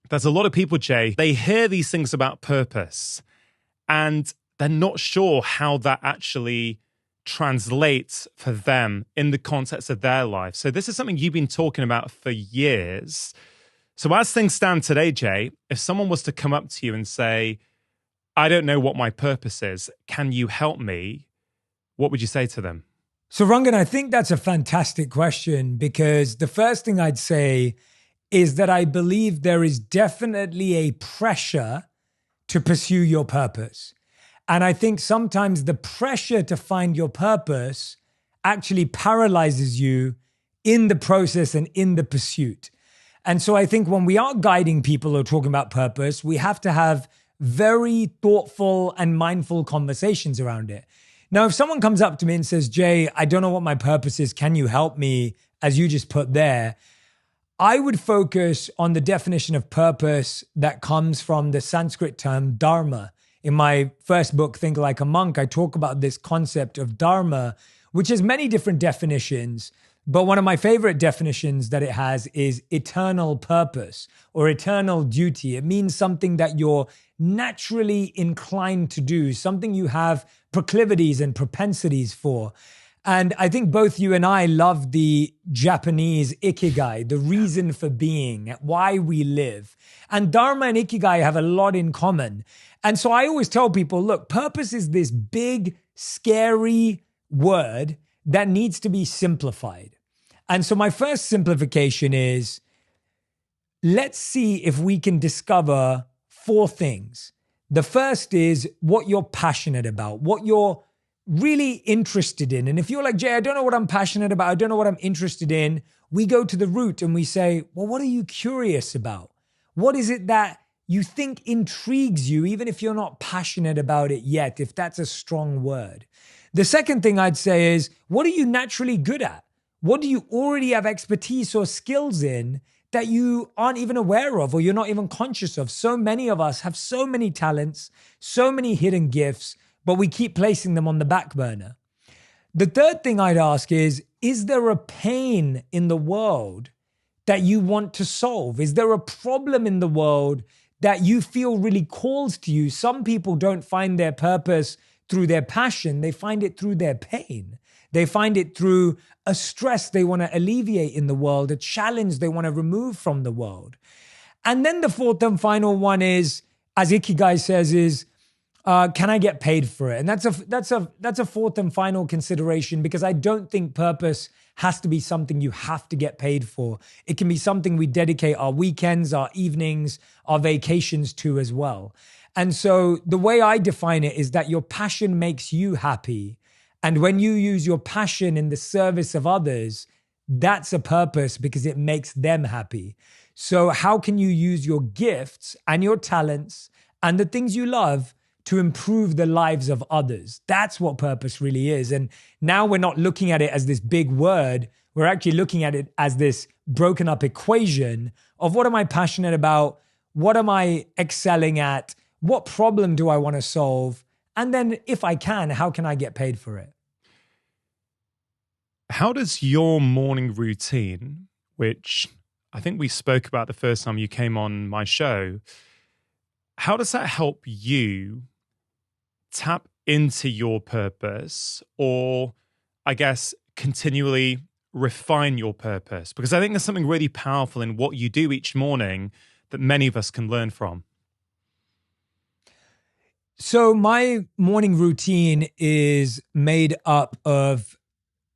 There's a lot of people, Jay, they hear these things about purpose and they're not sure how that actually translates for them in the context of their life. So this is something you've been talking about for years. So as things stand today, Jay, if someone was to come up to you and say, I don't know what my purpose is, can you help me? What would you say to them? So Rangan, I think that's a fantastic question, because the first thing I'd say is that I believe there is definitely a pressure to pursue your purpose. And I think sometimes the pressure to find your purpose actually paralyzes you in the process and in the pursuit. And so I think when we are guiding people or talking about purpose, we have to have very thoughtful and mindful conversations around it. Now, if someone comes up to me and says, Jay, I don't know what my purpose is, can you help me, as you just put there, I would focus on the definition of purpose that comes from the Sanskrit term dharma. In my first book, Think Like a Monk, I talk about this concept of dharma, which has many different definitions. But one of my favorite definitions that it has is eternal purpose or eternal duty. It means something that you're naturally inclined to do, something you have proclivities and propensities for. And I think both you and I love the Japanese ikigai, the reason for being, why we live. And dharma and ikigai have a lot in common. And so I always tell people, look, purpose is this big, scary word that needs to be simplified. And so my first simplification is, let's see if we can discover 4 things. The first is what you're passionate about, what you're really interested in. And if you're like, Jay, I don't know what I'm passionate about, I don't know what I'm interested in, we go to the root and we say, well, what are you curious about? What is it that you think intrigues you, even if you're not passionate about it yet, if that's a strong word? The second thing I'd say is, what are you naturally good at? What do you already have expertise or skills in that you aren't even aware of or you're not even conscious of? So many of us have so many talents, so many hidden gifts, but we keep placing them on the back burner. The third thing I'd ask is there a pain in the world that you want to solve? Is there a problem in the world that you feel really calls to you? Some people don't find their purpose through their passion. They find it through their pain. They find it through a stress they want to alleviate in the world, a challenge they want to remove from the world. And then the fourth and final one is, as Ikigai says, is can I get paid for it? And that's a fourth and final consideration, because I don't think purpose has to be something you have to get paid for. It can be something we dedicate our weekends, our evenings, our vacations to as well. And so the way I define it is that your passion makes you happy. And when you use your passion in the service of others, that's a purpose because it makes them happy. So how can you use your gifts and your talents and the things you love to improve the lives of others? That's what purpose really is. And now we're not looking at it as this big word. We're actually looking at it as this broken up equation of what am I passionate about? What am I excelling at? What problem do I want to solve? And then if I can, how can I get paid for it? How does your morning routine, which I think we spoke about the first time you came on my show, how does that help you tap into your purpose, or I guess continually refine your purpose? Because I think there's something really powerful in what you do each morning that many of us can learn from. So my morning routine is made up of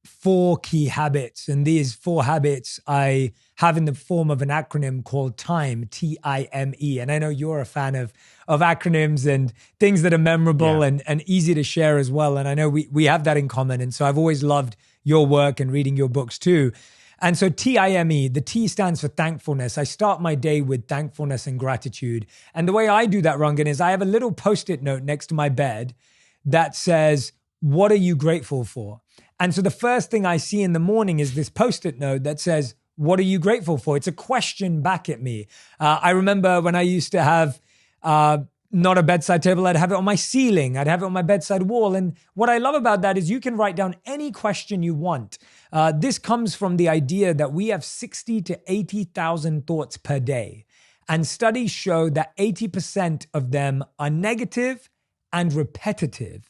4 key habits. And these 4 habits I have in the form of an acronym called TIME, T-I-M-E. And I know you're a fan of acronyms and things that are memorable and easy to share as well. And I know we have that in common. And so I've always loved your work and reading your books too. And so TIME, the T stands for thankfulness. I start my day with thankfulness and gratitude. And the way I do that, Rangan, is I have a little Post-it note next to my bed that says, what are you grateful for? And so the first thing I see in the morning is this Post-it note that says, what are you grateful for? It's a question back at me. I remember when I used to have not a bedside table, I'd have it on my ceiling. I'd have it on my bedside wall. And what I love about that is you can write down any question you want. This comes from the idea that we have 60 to 80,000 thoughts per day. And studies show that 80% of them are negative and repetitive.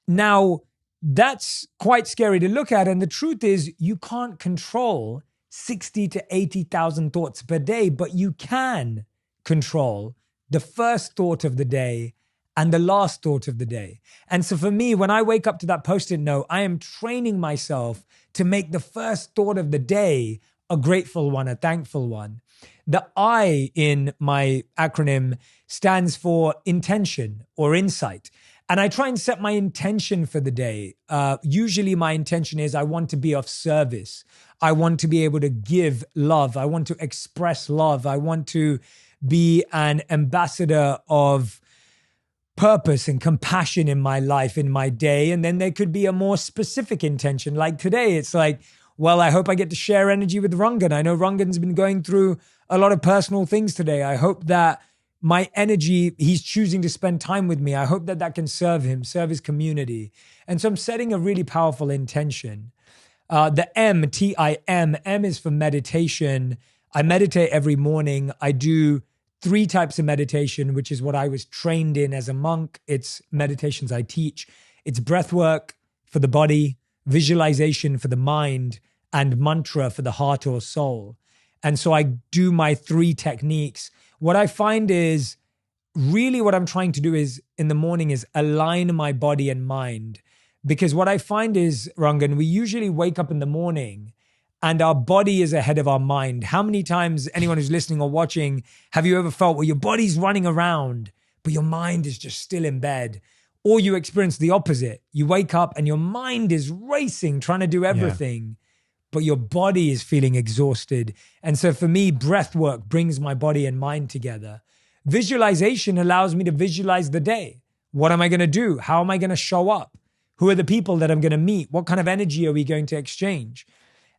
Now, that's quite scary to look at. And the truth is, you can't control 60 to 80,000 thoughts per day, but you can control the first thought of the day and the last thought of the day. And so for me, when I wake up to that Post-it note, I am training myself to make the first thought of the day a grateful one, a thankful one. The I in my acronym stands for intention or insight. And I try and set my intention for the day. Usually my intention is I want to be of service. I want to be able to give love. I want to express love. I want to be an ambassador of purpose and compassion in my life, in my day. And then there could be a more specific intention. Like today, it's like, well, I hope I get to share energy with Rangan. I know Rangan's been going through a lot of personal things today. I hope that my energy, he's choosing to spend time with me. I hope that that can serve him, serve his community. And so I'm setting a really powerful intention. The M, T-I-M, M is for meditation. I meditate every morning. I do 3 types of meditation, which is what I was trained in as a monk. It's meditations I teach. It's breath work for the body, visualization for the mind, and mantra for the heart or soul. And so I do my 3 techniques. What I find is really what I'm trying to do is in the morning is align my body and mind. Because what I find is, Rangan, we usually wake up in the morning and our body is ahead of our mind. How many times, anyone who's listening or watching, have you ever felt where your body's running around, but your mind is just still in bed? Or you experience the opposite. You wake up and your mind is racing, trying to do everything, but your body is feeling exhausted. And so for me, breath work brings my body and mind together. Visualization allows me to visualize the day. What am I going to do? How am I going to show up? Who are the people that I'm going to meet? What kind of energy are we going to exchange?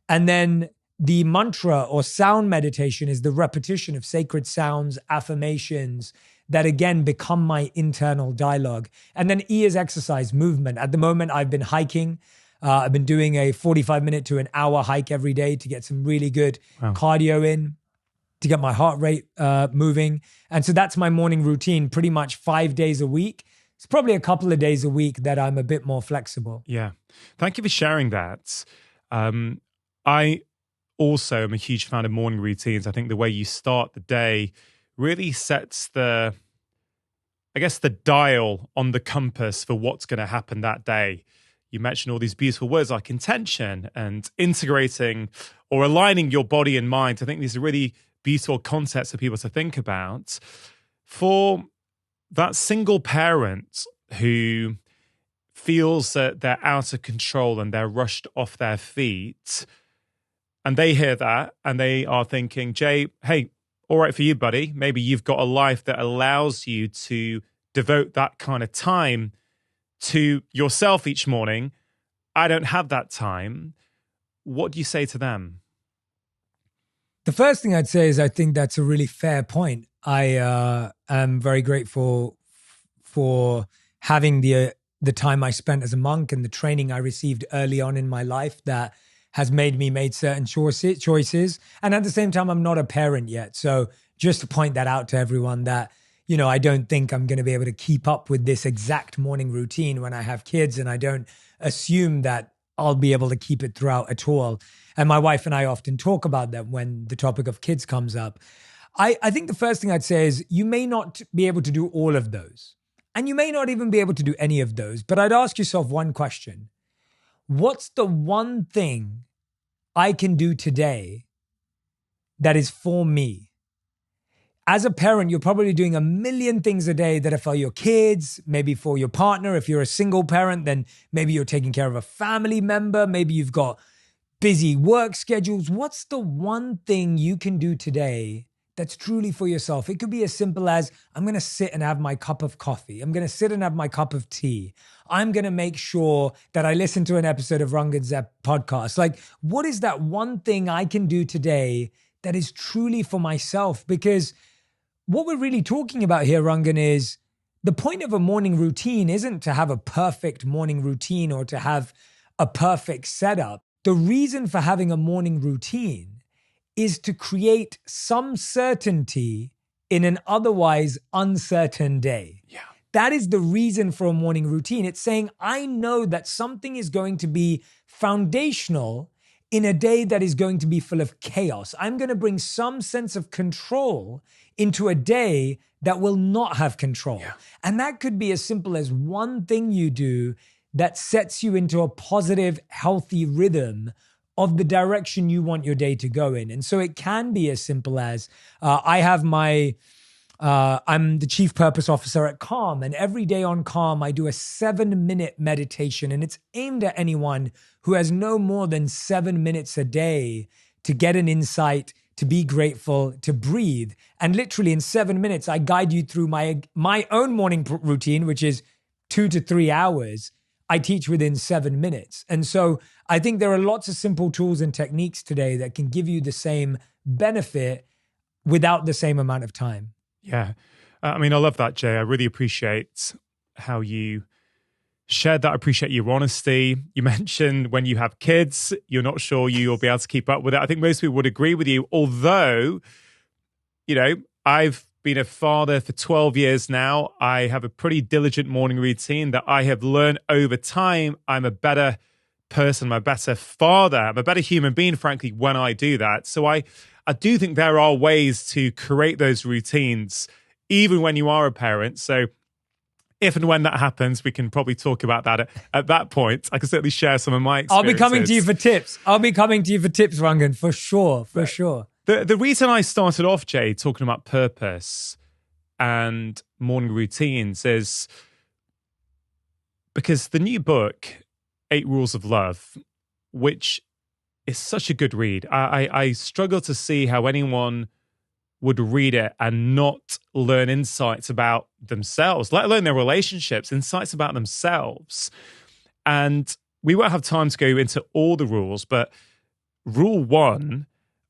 And then the mantra or sound meditation is the repetition of sacred sounds, affirmations that again become my internal dialogue. And then E is exercise, movement. At the moment, I've been hiking. I've been doing a 45-minute to an hour hike every day to get some really good cardio in, to get my heart rate moving. And so that's my morning routine, pretty much 5 days a week. It's probably a couple of days a week that I'm a bit more flexible. Yeah. Thank you for sharing that. I also am a huge fan of morning routines. I think the way you start the day really sets the dial on the compass for what's going to happen that day. You mentioned all these beautiful words like intention and integrating or aligning your body and mind. I think these are really beautiful concepts for people to think about. For that single parent who feels that they're out of control and they're rushed off their feet, and they hear that and they are thinking, Jay, hey, all right for you, buddy. Maybe you've got a life that allows you to devote that kind of time to yourself each morning. I don't have that time. What do you say to them? The first thing I'd say is I think that's a really fair point. I am very grateful for having the time I spent as a monk and the training I received early on in my life that has made me make certain choices. And at the same time, I'm not a parent yet. So just to point that out to everyone that, you know, I don't think I'm going to be able to keep up with this exact morning routine when I have kids. And I don't assume that I'll be able to keep it throughout at all. And my wife and I often talk about that when the topic of kids comes up. I think the first thing I'd say is you may not be able to do all of those. And you may not even be able to do any of those. But I'd ask yourself one question. What's the one thing I can do today that is for me? As a parent, you're probably doing a million things a day that are for your kids, maybe for your partner. If you're a single parent, then maybe you're taking care of a family member. Maybe you've got busy work schedules. What's the one thing you can do today that's truly for yourself? It could be as simple as, I'm going to sit and have my cup of coffee. I'm going to sit and have my cup of tea. I'm going to make sure that I listen to an episode of Rangan's podcast. Like, what is that one thing I can do today that is truly for myself? Because what we're really talking about here, Rangan, is the point of a morning routine isn't to have a perfect morning routine or to have a perfect setup. The reason for having a morning routine is to create some certainty in an otherwise uncertain day. Yeah. That is the reason for a morning routine. It's saying, I know that something is going to be foundational in a day that is going to be full of chaos. I'm going to bring some sense of control into a day that will not have control. Yeah. And that could be as simple as one thing you do that sets you into a positive, healthy rhythm of the direction you want your day to go in. And so it can be as simple as I'm the chief purpose officer at Calm, and every day on Calm, I do a 7-minute meditation, and it's aimed at anyone who has no more than 7 minutes a day to get an insight, to be grateful, to breathe. And literally in 7 minutes, I guide you through my own morning routine, which is 2 to 3 hours. I teach within 7 minutes. And so I think there are lots of simple tools and techniques today that can give you the same benefit without the same amount of time. Yeah. I mean, I love that, Jay. I really appreciate how you shared that. I appreciate your honesty. You mentioned when you have kids, you're not sure you'll be able to keep up with it. I think most people would agree with you. Although, I've been a father for 12 years now. I have a pretty diligent morning routine that I have learned over time. I'm a better person, I'm a better father, I'm a better human being, frankly, when I do that. So I do think there are ways to create those routines, even when you are a parent. So if and when that happens, we can probably talk about that at that point. I can certainly share some of my experiences. I'll be coming to you for tips. Rangan, for sure. The reason I started off, Jay, talking about purpose and morning routines is because the new book, 8 Rules of Love, which is such a good read. I struggle to see how anyone would read it and not learn insights about themselves, let alone their relationships, insights about themselves. And we won't have time to go into all the rules, but rule 1,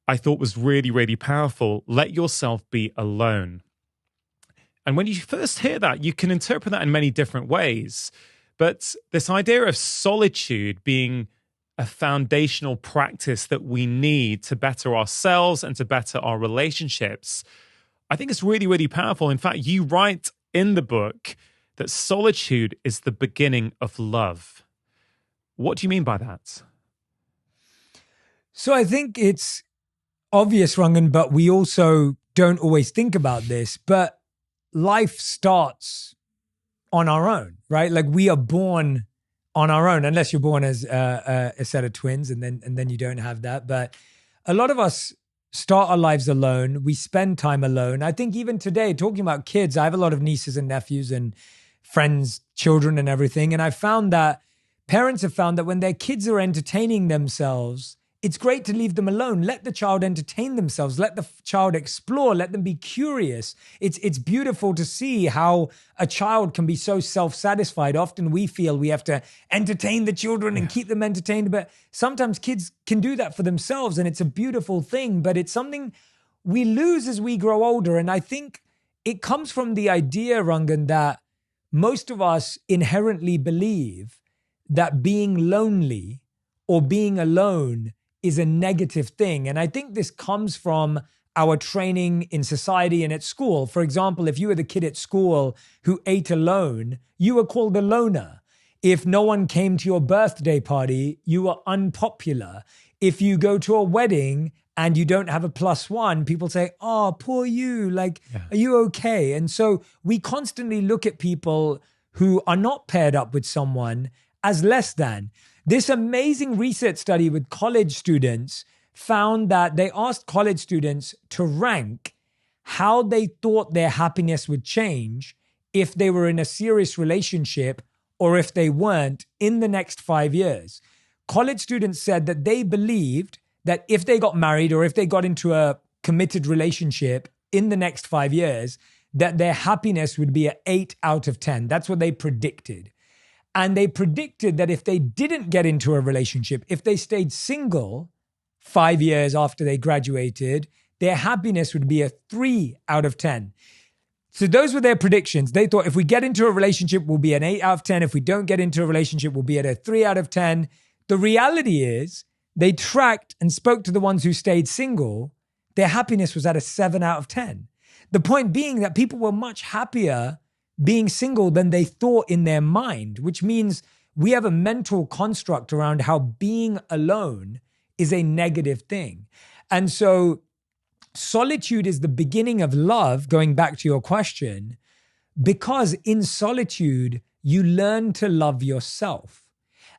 I thought was really, really powerful. Let yourself be alone. And when you first hear that, you can interpret that in many different ways. But this idea of solitude being a foundational practice that we need to better ourselves and to better our relationships, I think it's really, really powerful. In fact, you write in the book that solitude is the beginning of love. What do you mean by that? So I think it's obvious, Rangan, but we also don't always think about this. But life starts on our own, right? Like we are born on our own, unless you're born as a set of twins, and then you don't have that. But a lot of us start our lives alone. We spend time alone. I think even today, talking about kids, I have a lot of nieces and nephews and friends, children and everything. And I found that parents have found that when their kids are entertaining themselves, it's great to leave them alone. Let the child entertain themselves. Let the child explore. Let them be curious. It's beautiful to see how a child can be so self-satisfied. Often we feel we have to entertain the children and keep them entertained, but sometimes kids can do that for themselves, and it's a beautiful thing, but it's something we lose as we grow older. And I think it comes from the idea, Rangan, that most of us inherently believe that being lonely or being alone is a negative thing. And I think this comes from our training in society and at school. For example, if you were the kid at school who ate alone, you were called a loner. If no one came to your birthday party, you were unpopular. If you go to a wedding and you don't have a +1, people say, oh, poor you, like, are you okay? And so we constantly look at people who are not paired up with someone as less than. This amazing research study with college students found that they asked college students to rank how they thought their happiness would change if they were in a serious relationship or if they weren't in the next 5 years. College students said that they believed that if they got married or if they got into a committed relationship in the next 5 years, that their happiness would be an 8 out of 10. That's what they predicted. And they predicted that if they didn't get into a relationship, if they stayed single 5 years after they graduated, their happiness would be a 3 out of 10. So those were their predictions. They thought if we get into a relationship, we'll be an 8 out of 10. If we don't get into a relationship, we'll be at a 3 out of 10. The reality is they tracked and spoke to the ones who stayed single. Their happiness was at a 7 out of 10. The point being that people were much happier being single than they thought in their mind, which means we have a mental construct around how being alone is a negative thing. And so solitude is the beginning of love, going back to your question, because in solitude, you learn to love yourself.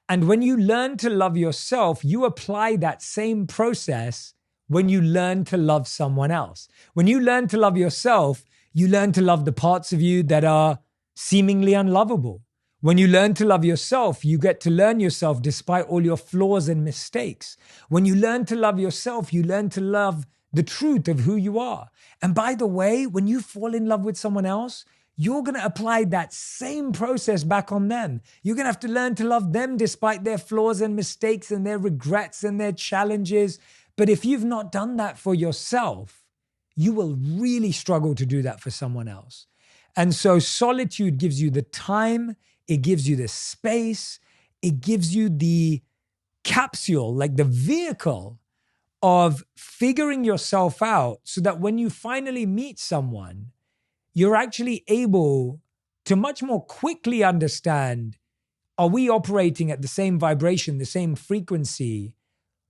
And when you learn to love yourself, you apply that same process when you learn to love someone else. When you learn to love yourself, you learn to love the parts of you that are seemingly unlovable. When you learn to love yourself, you get to learn yourself despite all your flaws and mistakes. When you learn to love yourself, you learn to love the truth of who you are. And by the way, when you fall in love with someone else, you're going to apply that same process back on them. You're going to have to learn to love them despite their flaws and mistakes and their regrets and their challenges. But if you've not done that for yourself, you will really struggle to do that for someone else. And so solitude gives you the time, it gives you the space, it gives you the capsule, like the vehicle of figuring yourself out so that when you finally meet someone, you're actually able to much more quickly understand, are we operating at the same vibration, the same frequency,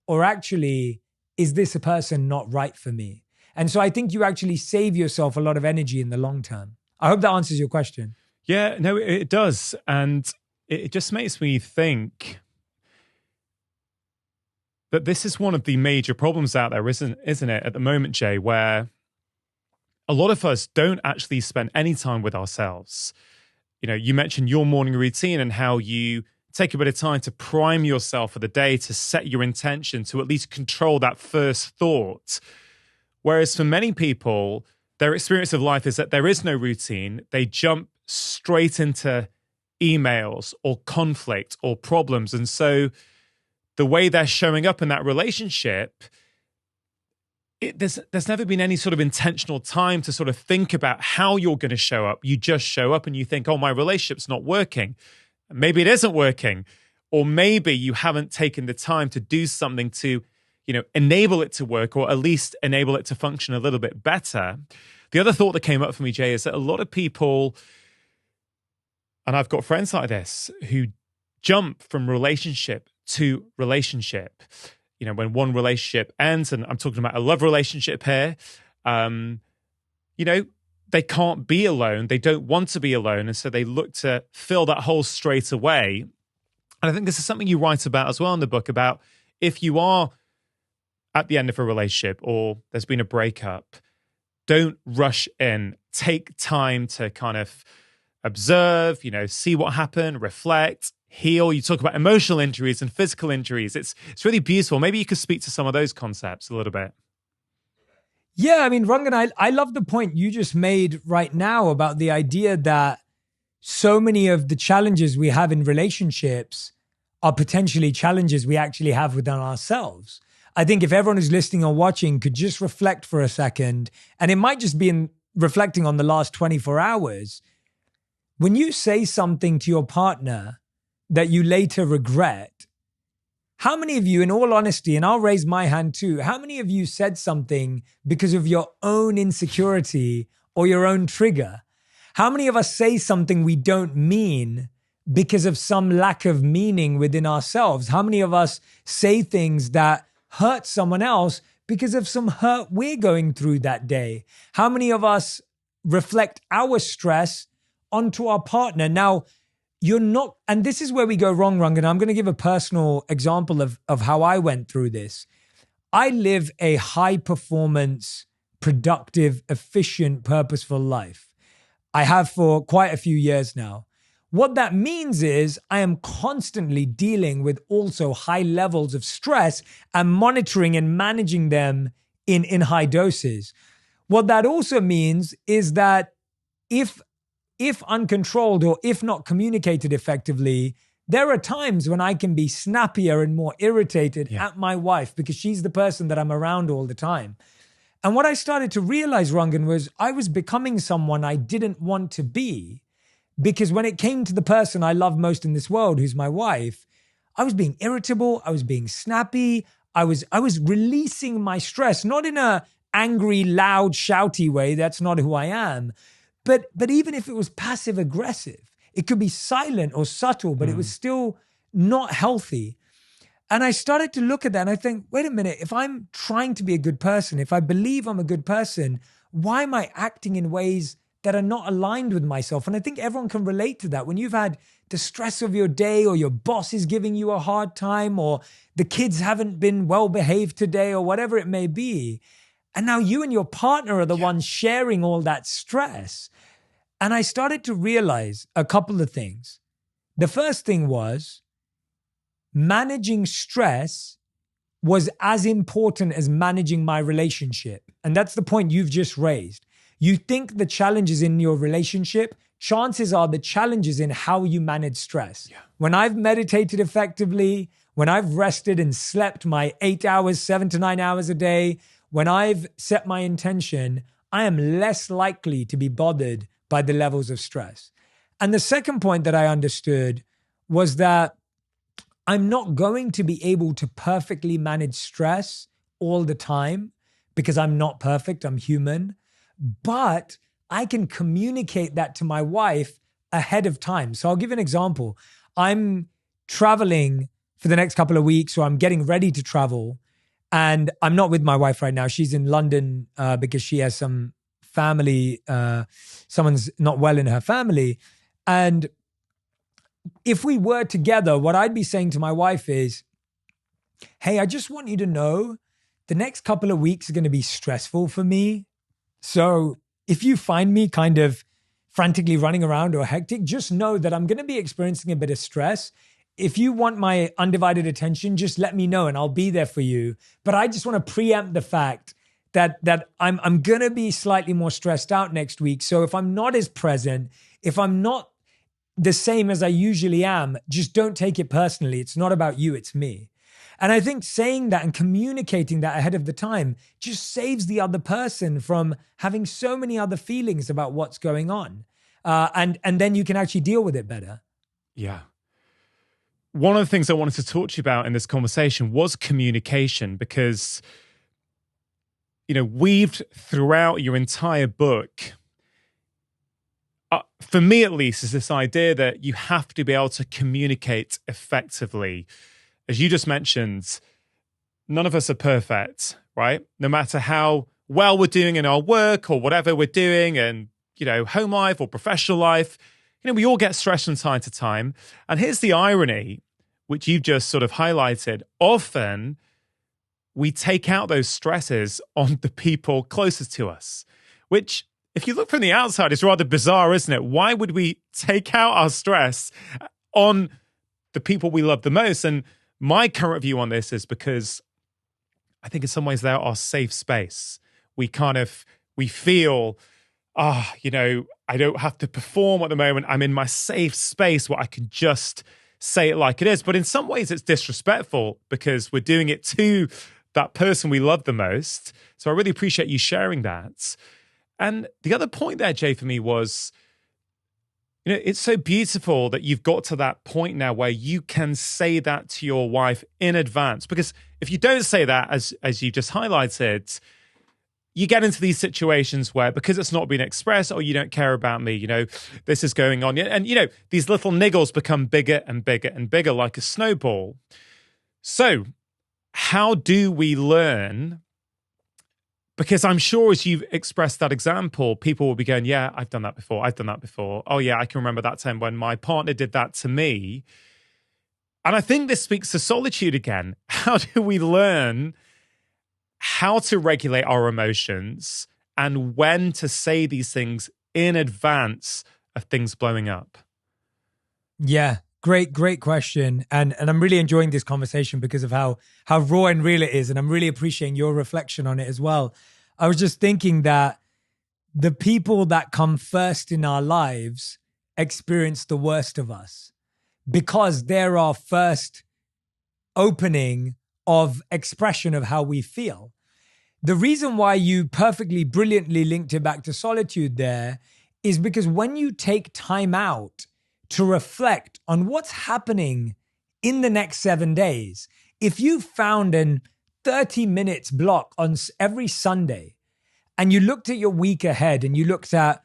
or actually, is this a person not right for me? And so I think you actually save yourself a lot of energy in the long term. I hope that answers your question. Yeah, no, it does. And it just makes me think that this is one of the major problems out there, isn't it, at the moment, Jay, where a lot of us don't actually spend any time with ourselves. You know, you mentioned your morning routine and how you take a bit of time to prime yourself for the day, to set your intention, to at least control that first thought. Whereas for many people, their experience of life is that there is no routine. They jump straight into emails or conflict or problems. And so the way they're showing up in that relationship, there's never been any sort of intentional time to sort of think about how you're going to show up. You just show up and you think, oh, my relationship's not working. Maybe it isn't working. Or maybe you haven't taken the time to do something to, enable it to work, or at least enable it to function a little bit better. The other thought that came up for me, Jay, is that a lot of people, and I've got friends like this, who jump from relationship to relationship. When one relationship ends, and I'm talking about a love relationship here, they can't be alone. They don't want to be alone. And so they look to fill that hole straight away. And I think this is something you write about as well in the book, about if you are at the end of a relationship or there's been a breakup, don't rush in. Take time to kind of observe, see what happened, reflect, heal. You talk about emotional injuries and physical injuries. It's really beautiful. Maybe you could speak to some of those concepts a little bit. Yeah, I mean, Rangan, I love the point you just made right now about the idea that so many of the challenges we have in relationships are potentially challenges we actually have within ourselves. I think if everyone who's listening or watching could just reflect for a second, and it might just be in reflecting on the last 24 hours, when you say something to your partner that you later regret, how many of you, in all honesty, and I'll raise my hand too, how many of you said something because of your own insecurity or your own trigger? How many of us say something we don't mean because of some lack of meaning within ourselves? How many of us say things that hurt someone else because of some hurt we're going through that day? How many of us reflect our stress onto our partner? Now, you're not, and this is where we go wrong, Rangan. I'm going to give a personal example of how I went through this. I live a high performance, productive, efficient, purposeful life. I have for quite a few years now. What that means is I am constantly dealing with also high levels of stress and monitoring and managing them in high doses. What that also means is that if uncontrolled or if not communicated effectively, there are times when I can be snappier and more irritated at my wife because she's the person that I'm around all the time. And what I started to realize, Rangan, was I was becoming someone I didn't want to be, because when it came to the person I love most in this world, who's my wife, I was being irritable, I was being snappy, I was releasing my stress, not in a angry, loud, shouty way. That's not who I am. But even if it was passive aggressive, it could be silent or subtle, but it was still not healthy. And I started to look at that and I think, wait a minute, if I'm trying to be a good person, if I believe I'm a good person, why am I acting in ways that are not aligned with myself? And I think everyone can relate to that. When you've had the stress of your day, or your boss is giving you a hard time, or the kids haven't been well behaved today, or whatever it may be. And now you and your partner are the ones sharing all that stress. And I started to realize a couple of things. The first thing was managing stress was as important as managing my relationship. And that's the point you've just raised. You think the challenge is in your relationship. Chances are the challenge is in how you manage stress. Yeah. When I've meditated effectively, when I've rested and slept my 8 hours, 7 to 9 hours a day, when I've set my intention, I am less likely to be bothered by the levels of stress. And the second point that I understood was that I'm not going to be able to perfectly manage stress all the time because I'm not perfect, I'm human. But I can communicate that to my wife ahead of time. So I'll give an example. I'm traveling for the next couple of weeks, or I'm getting ready to travel. And I'm not with my wife right now. She's in London because she has some family, someone's not well in her family. And if we were together, what I'd be saying to my wife is, hey, I just want you to know the next couple of weeks are going to be stressful for me. So if you find me kind of frantically running around or hectic, just know that I'm going to be experiencing a bit of stress. If you want my undivided attention, just let me know and I'll be there for you. But I just want to preempt the fact that I'm going to be slightly more stressed out next week. So if I'm not as present, if I'm not the same as I usually am, just don't take it personally. It's not about you, it's me. And I think saying that and communicating that ahead of the time just saves the other person from having so many other feelings about what's going on. And then you can actually deal with it better. Yeah. One of the things I wanted to talk to you about in this conversation was communication, because, weaved throughout your entire book, for me at least, is this idea that you have to be able to communicate effectively. As you just mentioned, none of us are perfect, right? No matter how well we're doing in our work or whatever we're doing, and, home life or professional life, we all get stressed from time to time. And here's the irony, which you've just sort of highlighted. Often we take out those stresses on the people closest to us, which, if you look from the outside, is rather bizarre, isn't it? Why would we take out our stress on the people we love the most? And my current view on this is because I think in some ways they're our safe space. We feel, I don't have to perform at the moment. I'm in my safe space where I can just say it like it is. But in some ways it's disrespectful because we're doing it to that person we love the most. So I really appreciate you sharing that. And the other point there, Jay, for me was, it's so beautiful that you've got to that point now where you can say that to your wife in advance. Because if you don't say that, as you just highlighted, you get into these situations where, because it's not been expressed, or you don't care about me, this is going on. And, these little niggles become bigger and bigger and bigger, like a snowball. So how do we learn? Because I'm sure as you've expressed that example, people will be going, yeah, I've done that before. Oh yeah, I can remember that time when my partner did that to me. And I think this speaks to solitude again. How do we learn how to regulate our emotions and when to say these things in advance of things blowing up? Yeah, great question. And I'm really enjoying this conversation because of how raw and real it is. And I'm really appreciating your reflection on it as well. I was just thinking that the people that come first in our lives experience the worst of us because they're our first opening of expression of how we feel. The reason why you perfectly, brilliantly linked it back to solitude there is because when you take time out to reflect on what's happening in the next 7 days, if you found an 30 minutes block on every Sunday and you looked at your week ahead and you looked at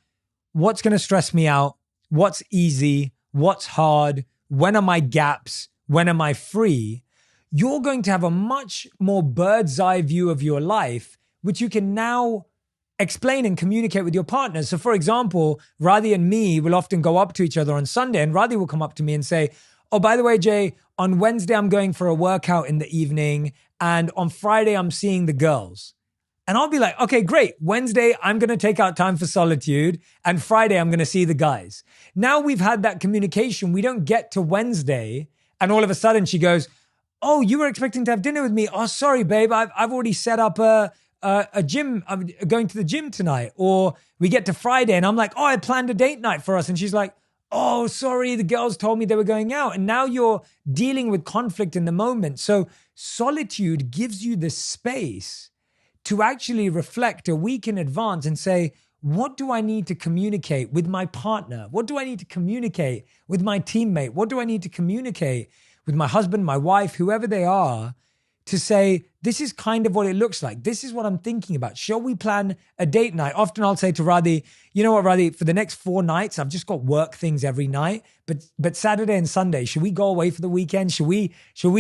what's going to stress me out, what's easy, what's hard, when are my gaps, when am I free, you're going to have a much more bird's eye view of your life, which you can now explain and communicate with your partner. So for example, Radhi and me will often go up to each other on Sunday, and Radhi will come up to me and say, oh, by the way, Jay, on Wednesday, I'm going for a workout in the evening, and on Friday, I'm seeing the girls. And I'll be like, okay, great. Wednesday, I'm going to take out time for solitude, and Friday, I'm going to see the guys. Now we've had that communication. We don't get to Wednesday, and all of a sudden she goes, oh, you were expecting to have dinner with me. Oh, sorry, babe. I've already set up a gym. I'm going to the gym tonight. Or we get to Friday and I'm like, oh, I planned a date night for us. And she's like, oh, sorry, the girls told me they were going out. And now you're dealing with conflict in the moment. So solitude gives you the space to actually reflect a week in advance and say, what do I need to communicate with my partner? What do I need to communicate with my teammate? What do I need to communicate with my husband, my wife, whoever they are, to say, this is kind of what it looks like. This is what I'm thinking about. Shall we plan a date night? Often I'll say to Radhi, you know what, Radhi, for the next 4 nights, I've just got work things every night, but Saturday and Sunday, should we go away for the weekend? Should we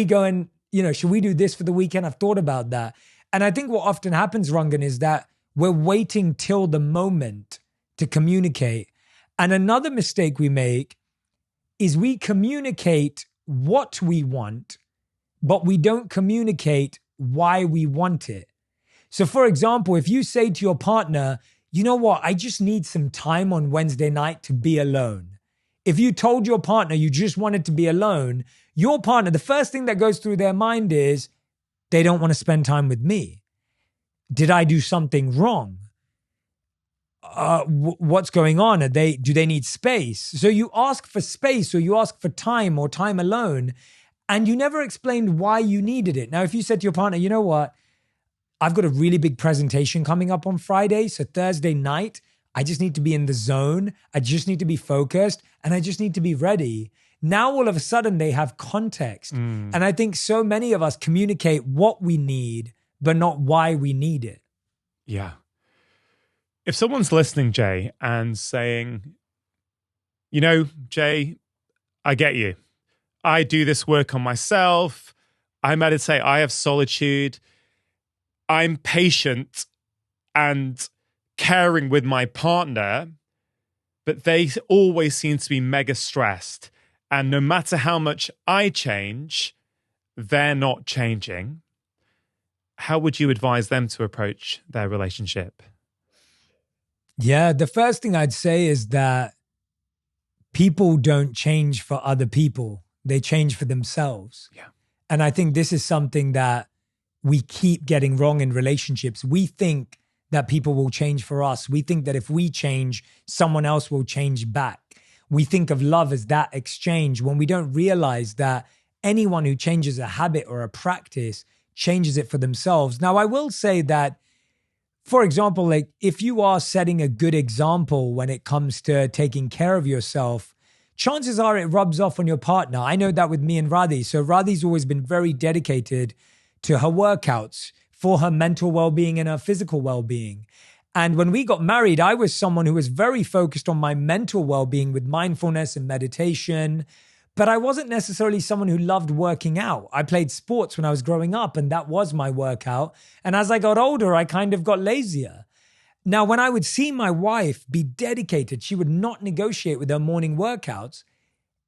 go and, should we do this for the weekend? I've thought about that. And I think what often happens, Rangan, is that we're waiting till the moment to communicate. And another mistake we make is we communicate what we want, but we don't communicate why we want it. So for example, if you say to your partner, you know what, I just need some time on Wednesday night to be alone. If you told your partner you just wanted to be alone, your partner, the first thing that goes through their mind is, they don't want to spend time with me. Did I do something wrong? What's going on? Do they need space? So you ask for space, or you ask for time, or time alone, and you never explained why you needed it. Now, if you said to your partner, you know what, I've got a really big presentation coming up on Friday, so Thursday night, I just need to be in the zone. I just need to be focused, and I just need to be ready. Now, all of a sudden, they have context. And I think so many of us communicate what we need, but not why we need it. Yeah. If someone's listening, Jay, and saying, Jay, I get you. I do this work on myself. I meditate. I have solitude. I'm patient and caring with my partner, but they always seem to be mega stressed. And no matter how much I change, they're not changing. How would you advise them to approach their relationship? Yeah, the first thing I'd say is that people don't change for other people. They change for themselves. Yeah. And I think this is something that we keep getting wrong in relationships. We think that people will change for us. We think that if we change, someone else will change back. We think of love as that exchange, when we don't realize that anyone who changes a habit or a practice changes it for themselves. Now, I will say that, for example, like if you are setting a good example when it comes to taking care of yourself, chances are it rubs off on your partner. I know that with me and Radhi. So Radhi's always been very dedicated to her workouts for her mental well-being and her physical well-being. And when we got married, I was someone who was very focused on my mental well-being with mindfulness and meditation, but I wasn't necessarily someone who loved working out. I played sports when I was growing up, and that was my workout. And as I got older, I kind of got lazier. Now, when I would see my wife be dedicated, she would not negotiate with her morning workouts.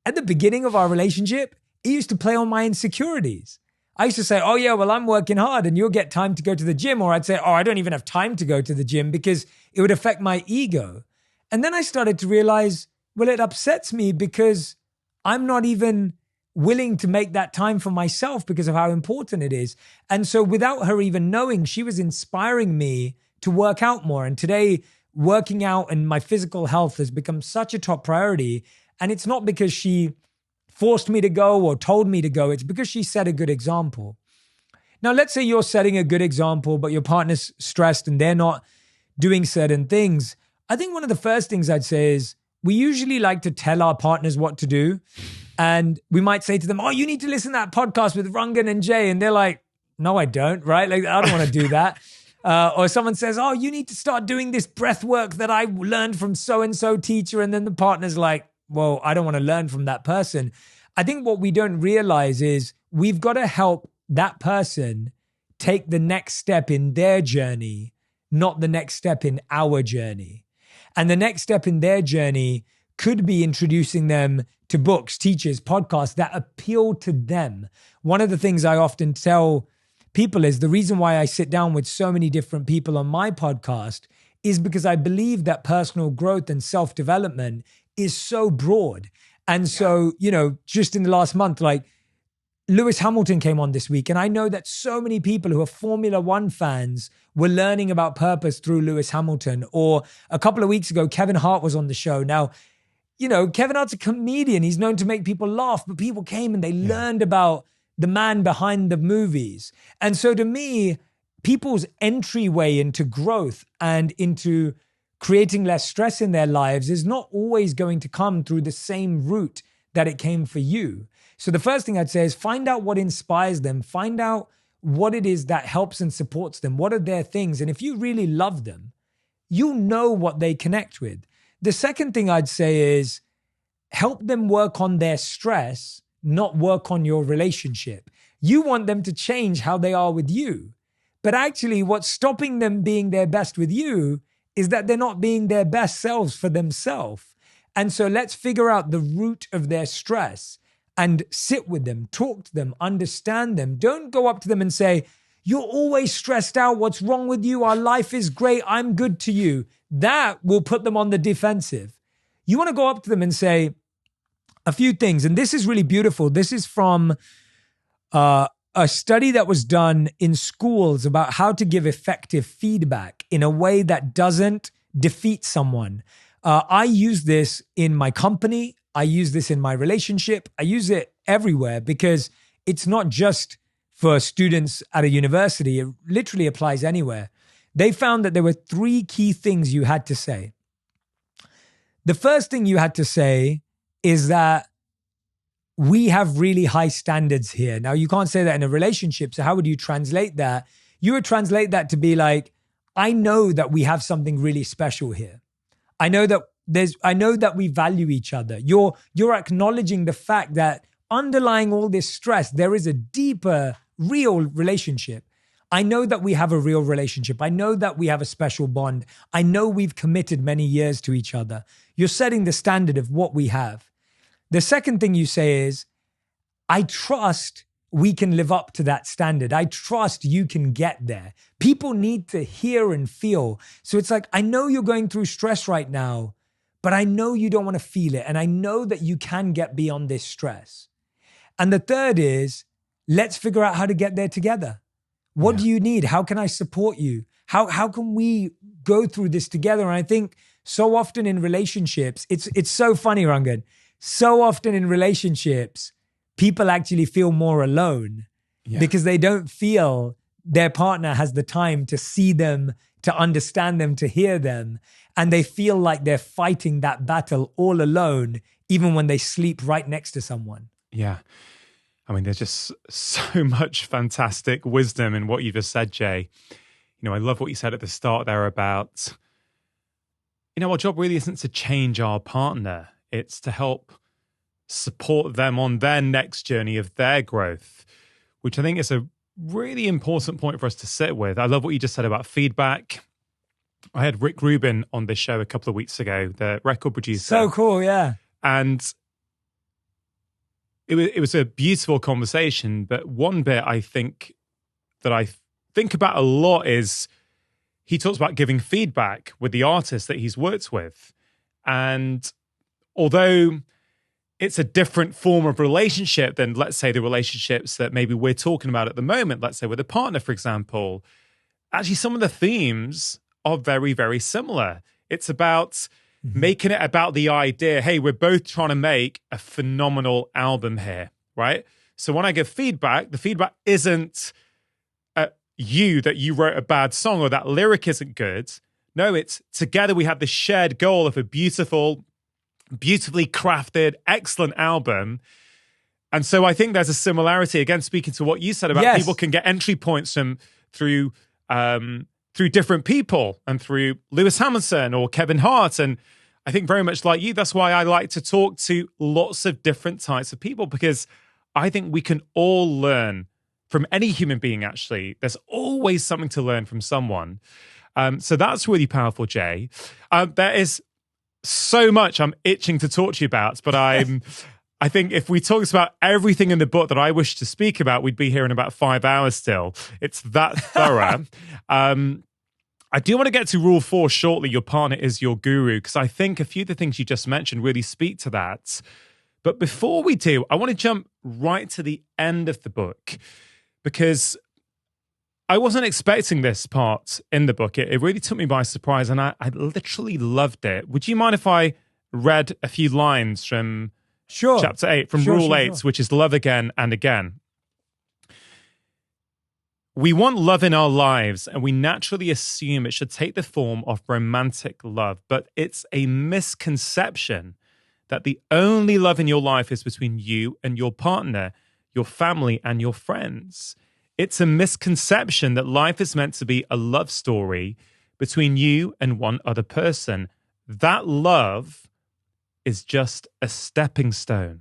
At the beginning of our relationship, it used to play on my insecurities. I used to say, oh yeah, well, I'm working hard and you'll get time to go to the gym. Or I'd say, oh, I don't even have time to go to the gym because it would affect my ego. And then I started to realize, well, it upsets me because I'm not even willing to make that time for myself because of how important it is. And so without her even knowing, she was inspiring me to work out more. And today, working out and my physical health has become such a top priority. And it's not because she forced me to go or told me to go. It's because she set a good example. Now, let's say you're setting a good example, but your partner's stressed and they're not doing certain things. I think one of the first things I'd say is we usually like to tell our partners what to do. And we might say to them, oh, you need to listen to that podcast with Rangan and Jay. And they're like, no, I don't, right? Like, I don't want to do that. Or someone says, oh, you need to start doing this breath work that I learned from so-and-so teacher. And then the partner's like, well, I don't want to learn from that person. I think what we don't realize is we've got to help that person take the next step in their journey, not the next step in our journey. And the next step in their journey could be introducing them to books, teachers, podcasts that appeal to them. One of the things I often tell people is the reason why I sit down with so many different people on my podcast is because I believe that personal growth and self-development is so broad. And so, just in the last month, like Lewis Hamilton came on this week, and I know that so many people who are Formula One fans were learning about purpose through Lewis Hamilton. Or a couple of weeks ago, Kevin Hart was on the show. Now, Kevin Hart's a comedian. He's known to make people laugh, but people came and they learned about the man behind the movies. And so to me, people's entryway into growth and into creating less stress in their lives is not always going to come through the same route that it came for you. So the first thing I'd say is find out what inspires them, find out what it is that helps and supports them, what are their things. And if you really love them, you know what they connect with. The second thing I'd say is help them work on their stress, not work on your relationship. You want them to change how they are with you. But actually, what's stopping them being their best with you is that they're not being their best selves for themselves. And so let's figure out the root of their stress and sit with them, talk to them, understand them. Don't go up to them and say, you're always stressed out. What's wrong with you? Our life is great. I'm good to you. That will put them on the defensive. You want to go up to them and say a few things. And this is really beautiful. This is from a study that was done in schools about how to give effective feedback in a way that doesn't defeat someone. I use this in my company. I use this in my relationship. I use it everywhere because it's not just for students at a university. It literally applies anywhere. They found that there were 3 key things you had to say. The first thing you had to say is that we have really high standards here. Now, you can't say that in a relationship. So how would you translate that? You would translate that to be like, I know that we have something really special here. I know that we value each other. You're acknowledging the fact that underlying all this stress, there is a deeper, real relationship. I know that we have a real relationship. I know that we have a special bond. I know we've committed many years to each other. You're setting the standard of what we have. The second thing you say is, I trust we can live up to that standard. I trust you can get there. People need to hear and feel. So it's like, I know you're going through stress right now, but I know you don't want to feel it. And I know that you can get beyond this stress. And the third is, let's figure out how to get there together. What do you need? How can I support you? How can we go through this together? And I think so often in relationships, it's so funny, Rangan. So often in relationships, people actually feel more alone because they don't feel their partner has the time to see them, to understand them, to hear them. And they feel like they're fighting that battle all alone, even when they sleep right next to someone. Yeah. I mean, there's just so much fantastic wisdom in what you just said, Jay. I love what you said at the start there about, our job really isn't to change our partner. It's to help support them on their next journey of their growth, which I think is a really important point for us to sit with. I love what you just said about feedback. I had Rick Rubin on this show a couple of weeks ago, the record producer. So cool, yeah. And it was a beautiful conversation, but one bit I think about a lot is he talks about giving feedback with the artists that he's worked with. And although it's a different form of relationship than, let's say, the relationships that maybe we're talking about at the moment, let's say with a partner, for example, actually some of the themes are very, very similar. It's about making it about the idea, hey, we're both trying to make a phenomenal album here, right? So when I give feedback, the feedback isn't that you wrote a bad song or that lyric isn't good. No, it's together we have this shared goal of a beautifully crafted, excellent album. And so I think there's a similarity, again, speaking to what you said about people can get entry points through through different people and through Lewis Hamilton or Kevin Hart. And I think very much like you, that's why I like to talk to lots of different types of people, because I think we can all learn from any human being, actually. There's always something to learn from someone. So that's really powerful, Jay. There is so much I'm itching to talk to you about, but I think if we talked about everything in the book that I wish to speak about, we'd be here in about 5 hours still. It's that thorough. I do want to get to rule 4 shortly. Your partner is your guru, because I think a few of the things you just mentioned really speak to that. But before we do, I want to jump right to the end of the book, because I wasn't expecting this part in the book. It really took me by surprise, and I literally loved it. Would you mind if I read a few lines from chapter 8, from rule 8, which is love again and again? We want love in our lives, and we naturally assume it should take the form of romantic love, but it's a misconception that the only love in your life is between you and your partner, your family, and your friends. It's a misconception that life is meant to be a love story between you and one other person. That love is just a stepping stone.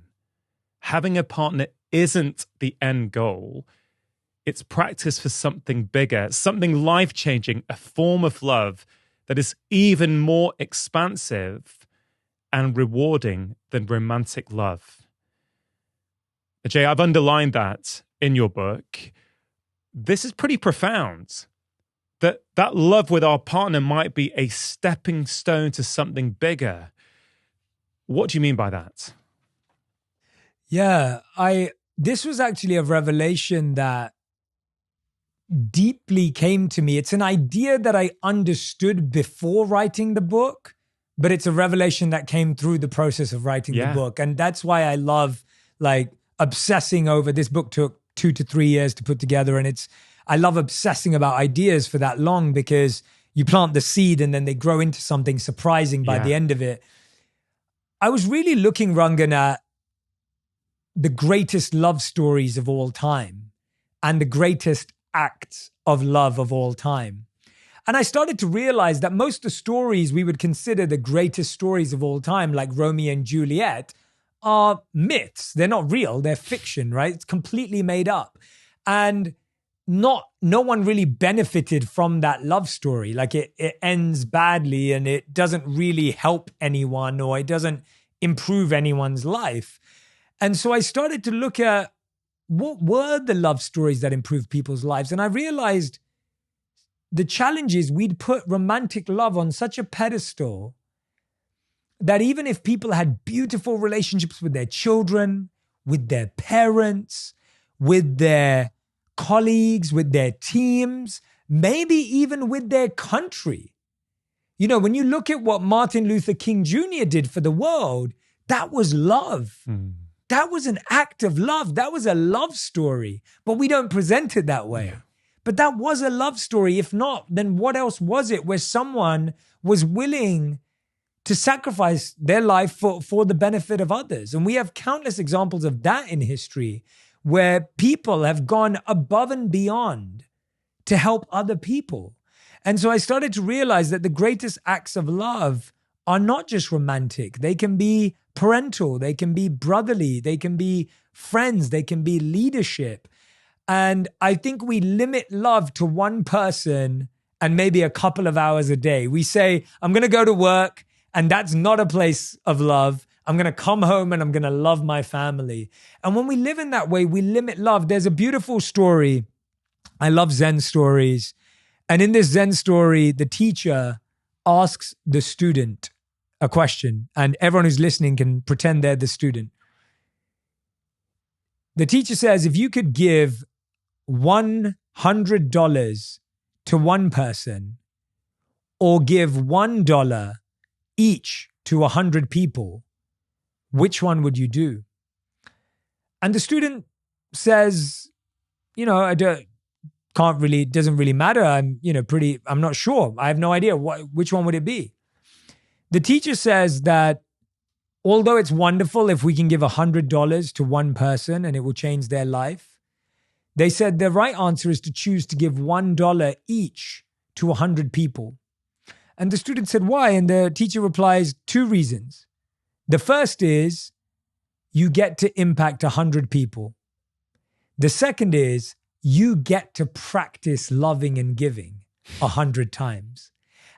Having a partner isn't the end goal. It's practice for something bigger, something life-changing, a form of love that is even more expansive and rewarding than romantic love. Jay, I've underlined that in your book. This is pretty profound, that love with our partner might be a stepping stone to something bigger. What do you mean by that? Yeah, this was actually a revelation that deeply came to me. It's an idea that I understood before writing the book, but it's a revelation that came through the process of writing the book. And that's why I love obsessing over this book. Took 2 to 3 years to put together. And I love obsessing about ideas for that long, because you plant the seed and then they grow into something surprising by the end of it. I was really looking, Rangan, at the greatest love stories of all time and the greatest acts of love of all time. And I started to realize that most of the stories we would consider the greatest stories of all time, like Romeo and Juliet, are myths. They're not real. They're fiction, right? It's completely made up. And no one really benefited from that love story. Like it ends badly and it doesn't really help anyone, or it doesn't improve anyone's life. And so I started to look at what were the love stories that improved people's lives. And I realized the challenge is we'd put romantic love on such a pedestal that even if people had beautiful relationships with their children, with their parents, with their colleagues, with their teams, maybe even with their country. You know, when you look at what Martin Luther King Jr. did for the world, that was love. That was an act of love. That was a love story, but we don't present it that way. But that was a love story. If not, then what else was it, where someone was willing to sacrifice their life for the benefit of others? And we have countless examples of that in history, where people have gone above and beyond to help other people. And so I started to realize that the greatest acts of love are not just romantic. They can be parental, they can be brotherly, they can be friends, they can be leadership. And I think we limit love to one person and maybe a couple of hours a day. We say, I'm going to go to work, and that's not a place of love. I'm going to come home and I'm going to love my family. And when we live in that way, we limit love. There's a beautiful story. I love Zen stories. And in this Zen story, the teacher asks the student a question, and everyone who's listening can pretend they're the student. The teacher says, if you could give $100 to one person, or give $1 each to 100 people, which one would you do? And the student says, it doesn't really matter. I'm not sure. I have no idea. Which one would it be? The teacher says that although it's wonderful if we can give $100 to one person and it will change their life, they said the right answer is to choose to give $1 each to 100 people. And the student said, why? And the teacher replies, 2 reasons. The first is you get to impact 100 people. The second is you get to practice loving and giving 100 times.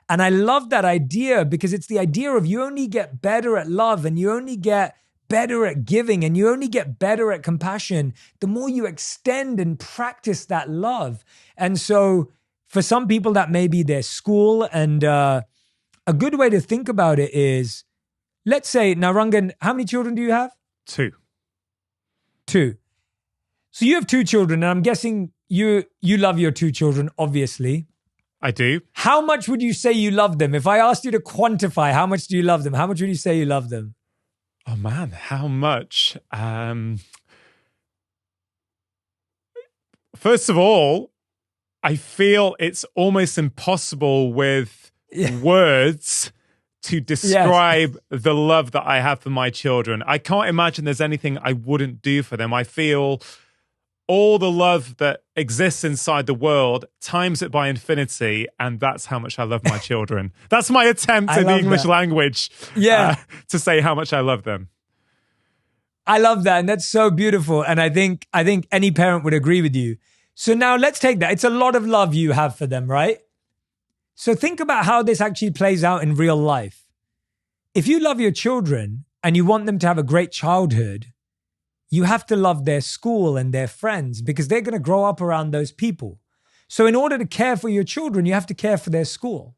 And I love that idea because it's the idea of you only get better at love and you only get better at giving and you only get better at compassion the more you extend and practice that love. And so for some people that may be their school, and a good way to think about it is, let's say, now Rangan, how many children do you have? 2. 2. So you have 2 children, and I'm guessing you love your 2 children, obviously. I do. How much would you say you love them? If I asked you to quantify how much do you love them, how much would you say you love them? Oh man, how much? First of all, I feel it's almost impossible with words to describe the love that I have for my children. I can't imagine there's anything I wouldn't do for them. I feel all the love that exists inside the world, times it by infinity, and that's how much I love my children. That's my attempt in the English language to say how much I love them. I love that, and that's so beautiful. And I think any parent would agree with you. So now let's take that. It's a lot of love you have for them, right? So think about how this actually plays out in real life. If you love your children and you want them to have a great childhood, you have to love their school and their friends because they're going to grow up around those people. So in order to care for your children, you have to care for their school.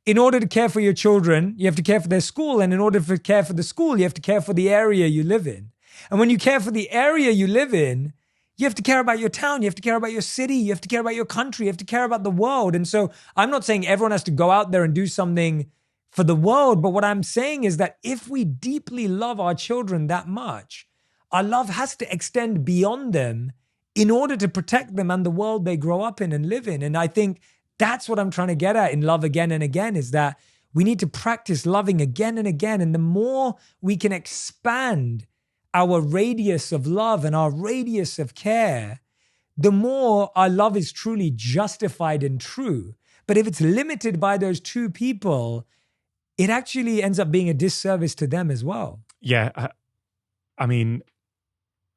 In order to care for your children, you have to care for their school. And in order to care for the school, you have to care for the area you live in. And when you care for the area you live in, you have to care about your town. You have to care about your city. You have to care about your country. You have to care about the world. And so I'm not saying everyone has to go out there and do something for the world. But what I'm saying is that if we deeply love our children that much, our love has to extend beyond them in order to protect them and the world they grow up in and live in. And I think that's what I'm trying to get at in Love Again and Again, is that we need to practice loving again and again. And the more we can expand our radius of love and our radius of care, the more our love is truly justified and true. But if it's limited by those 2 people, it actually ends up being a disservice to them as well. Yeah. I mean,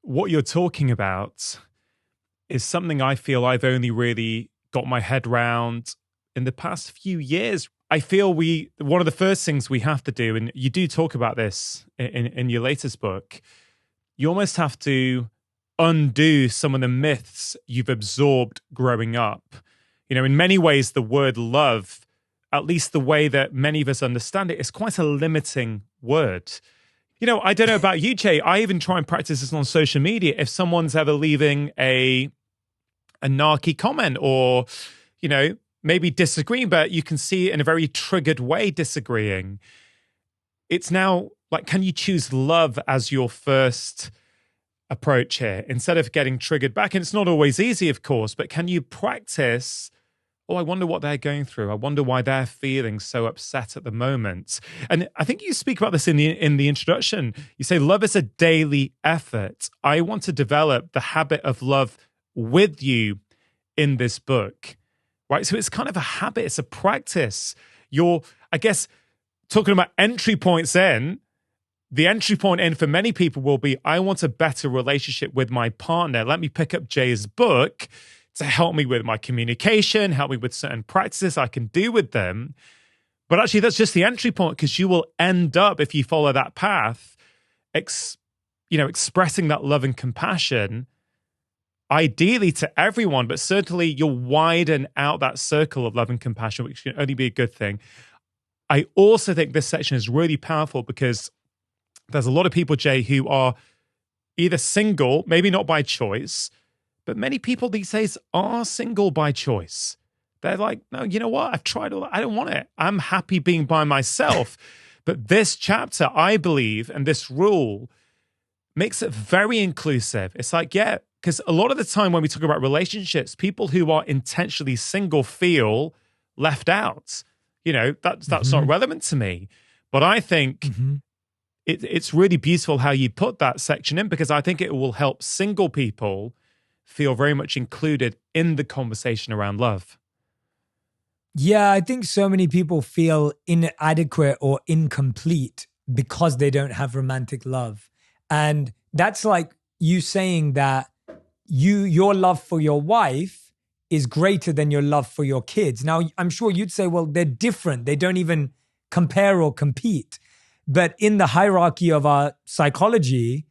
what you're talking about is something I feel I've only really got my head round in the past few years. I feel one of the first things we have to do, and you do talk about this in your latest book, you almost have to undo some of the myths you've absorbed growing up. You know, in many ways, the word love, at least the way that many of us understand it, is quite a limiting word. You know, I don't know about you, Jay. I even try and practice this on social media. If someone's ever leaving a narky comment or, you know, maybe disagreeing, but you can see it in a very triggered way disagreeing. It's now like, can you choose love as your first approach here instead of getting triggered back? And it's not always easy, of course, but can you practice, I wonder what they're going through. I wonder why they're feeling so upset at the moment. And I think you speak about this in the introduction. You say, love is a daily effort. I want to develop the habit of love with you in this book, right? So it's kind of a habit. It's a practice. I guess, talking about entry points in, the entry point in for many people will be, I want a better relationship with my partner. Let me pick up Jay's book to help me with my communication, help me with certain practices I can do with them. But actually, that's just the entry point, because you will end up, if you follow that path, expressing that love and compassion, ideally to everyone, but certainly you'll widen out that circle of love and compassion, which can only be a good thing. I also think this section is really powerful because there's a lot of people, Jay, who are either single, maybe not by choice, but many people these days are single by choice. They're like, no, you know what? I've tried all that. I don't want it. I'm happy being by myself. But this chapter, I believe, and this rule makes it very inclusive. It's like, yeah, because a lot of the time when we talk about relationships, people who are intentionally single feel left out. You know, that's not relevant to me. But I think it's really beautiful how you put that section in, because I think it will help single people feel very much included in the conversation around love. Yeah, I think so many people feel inadequate or incomplete because they don't have romantic love. And that's like you saying that your love for your wife is greater than your love for your kids. Now, I'm sure you'd say, well, they're different. They don't even compare or compete. But in the hierarchy of our psychology,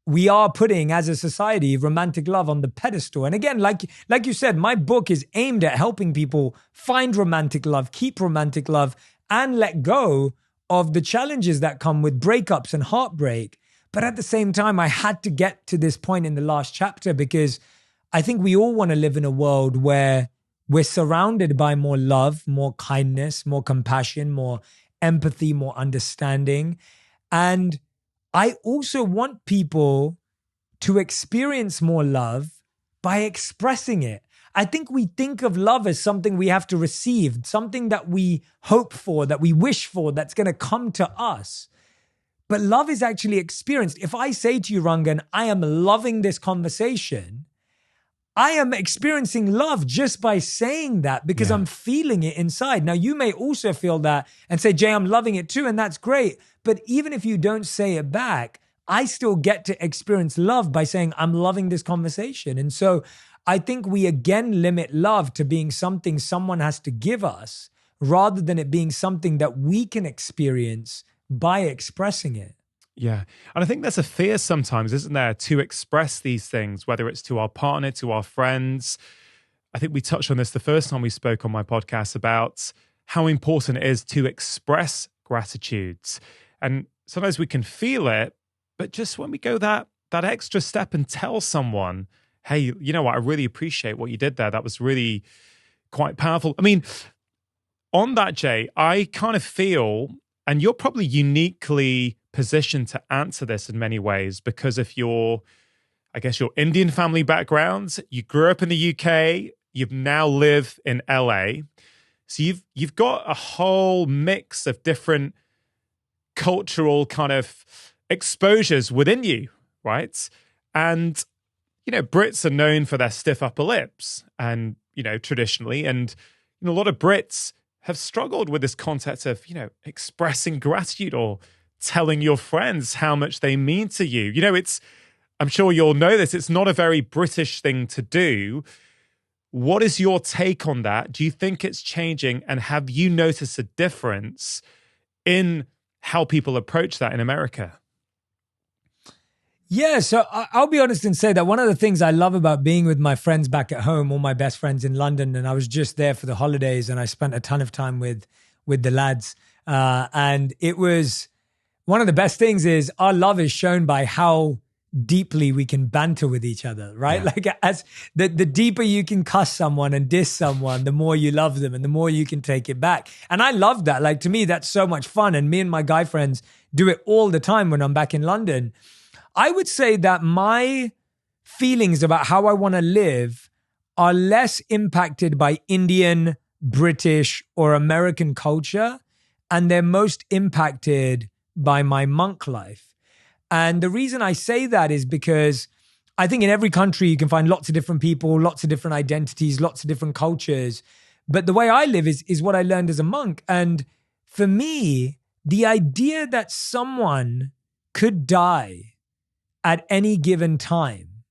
we are putting, as a society, romantic love on the pedestal. And again, like you said, my book is aimed at helping people find romantic love, keep romantic love, and let go of the challenges that come with breakups and heartbreak. But at the same time, I had to get to this point in the last chapter because I think we all want to live in a world where we're surrounded by more love, more kindness, more compassion, more empathy, more understanding. And I also want people to experience more love by expressing it. I think we think of love as something we have to receive, something that we hope for, that we wish for, that's going to come to us. But love is actually experienced. If I say to you, Rangan, I am loving this conversation, I am experiencing love just by saying that because I'm feeling it inside. Now, you may also feel that and say, Jay, I'm loving it too, and that's great. But even if you don't say it back, I still get to experience love by saying, I'm loving this conversation. And so I think we again limit love to being something someone has to give us rather than it being something that we can experience by expressing it. Yeah. And I think there's a fear sometimes, isn't there, to express these things, whether it's to our partner, to our friends. I think we touched on this the first time we spoke on my podcast about how important it is to express gratitudes. And sometimes we can feel it, but just when we go that extra step and tell someone, hey, you know what, I really appreciate what you did there. That was really quite powerful. I mean, on that, Jay, I kind of feel, and you're probably uniquely positioned to answer this in many ways because of your Indian family background. You grew up in the UK, you've now live in LA. So you've got a whole mix of different cultural kind of exposures within you, right? And, Brits are known for their stiff upper lips and, traditionally, and, a lot of Brits have struggled with this concept of, expressing gratitude or telling your friends how much they mean to you. I'm sure you'll know this, it's not a very British thing to do. What is your take on that? Do you think it's changing? And have you noticed a difference in how people approach that in America? Yeah, so I'll be honest and say that one of the things I love about being with my friends back at home, all my best friends in London, and I was just there for the holidays and I spent a ton of time with the lads. And it was one of the best things is our love is shown by how deeply we can banter with each other, right? Yeah. Like as the deeper you can cuss someone and diss someone, the more you love them and the more you can take it back. And I love that. Like to me, that's so much fun. And me and my guy friends do it all the time when I'm back in London. I would say that my feelings about how I want to live are less impacted by Indian, British, or American culture, and they're most impacted by my monk life. And the reason I say that is because I think in every country you can find lots of different people, lots of different identities, lots of different cultures. But the way I live is what I learned as a monk. And for me, the idea that someone could die at any given time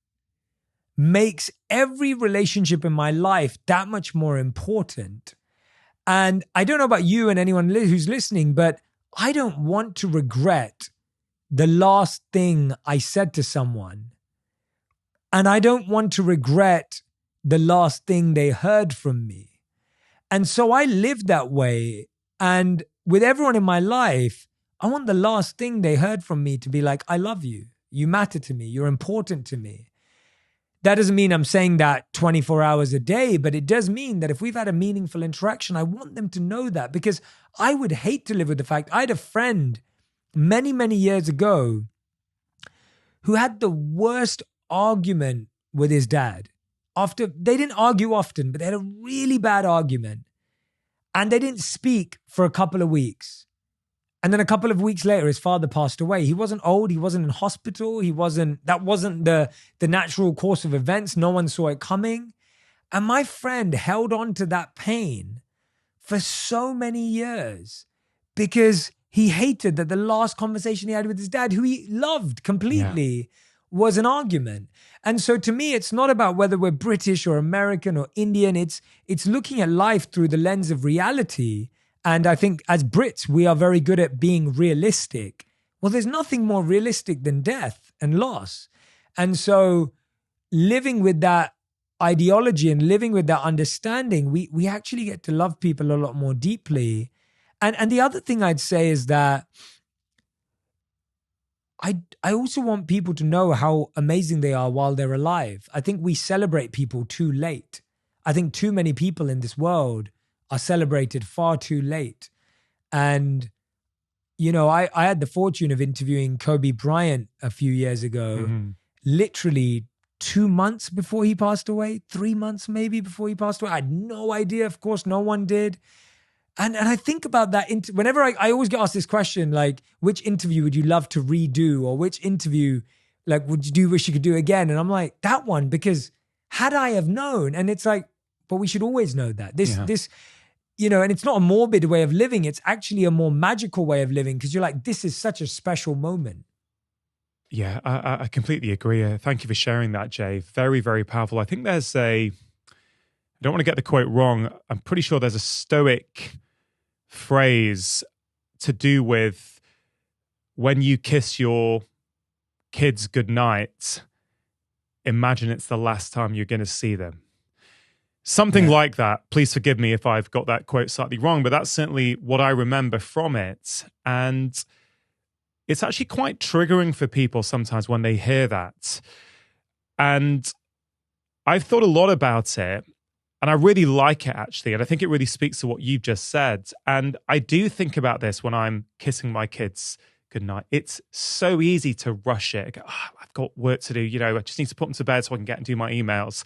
makes every relationship in my life that much more important. And I don't know about you and anyone who's listening, but I don't want to regret the last thing I said to someone. And I don't want to regret the last thing they heard from me. And so I live that way. And with everyone in my life, I want the last thing they heard from me to be like, I love you. You matter to me. You're important to me. That doesn't mean I'm saying that 24 hours a day, but it does mean that if we've had a meaningful interaction, I want them to know that because I would hate to live with the fact I had a friend many, many years ago who had the worst argument with his dad. They didn't argue often, but they had a really bad argument and they didn't speak for a couple of weeks. And then a couple of weeks later, his father passed away. He wasn't old. He wasn't in hospital. That wasn't the natural course of events. No one saw it coming. And my friend held on to that pain for so many years because he hated that the last conversation he had with his dad, who he loved completely, was an argument. And so to me, it's not about whether we're British or American or Indian. It's looking at life through the lens of reality. And I think as Brits, we are very good at being realistic. Well, there's nothing more realistic than death and loss. And so living with that ideology and living with that understanding, we actually get to love people a lot more deeply. And the other thing I'd say is that I also want people to know how amazing they are while they're alive. I think we celebrate people too late. I think too many people in this world are celebrated far too late. And, you know, I had the fortune of interviewing Kobe Bryant a few years ago, literally 2 months before he passed away, 3 months maybe before he passed away. I had no idea. Of course, no one did. And I think about that whenever I always get asked this question, like, which interview would you love to redo, or which interview, like, would you wish you could do again? And I'm like, that one, because had I have known, and it's like, but we should always know that this, you know, and it's not a morbid way of living. It's actually a more magical way of living, because you're like, this is such a special moment. Yeah, I completely agree. Thank you for sharing that, Jay. Very, very powerful. I think there's I don't want to get the quote wrong. I'm pretty sure there's a Stoic phrase to do with when you kiss your kids goodnight, imagine it's the last time you're going to see them. Something like that. Please forgive me if I've got that quote slightly wrong, but that's certainly what I remember from it. And it's actually quite triggering for people sometimes when they hear that. And I've thought a lot about it. And I really like it, actually. And I think it really speaks to what you've just said. And I do think about this when I'm kissing my kids goodnight. It's so easy to rush it. I go, I've got work to do. You know, I just need to put them to bed so I can get and do my emails.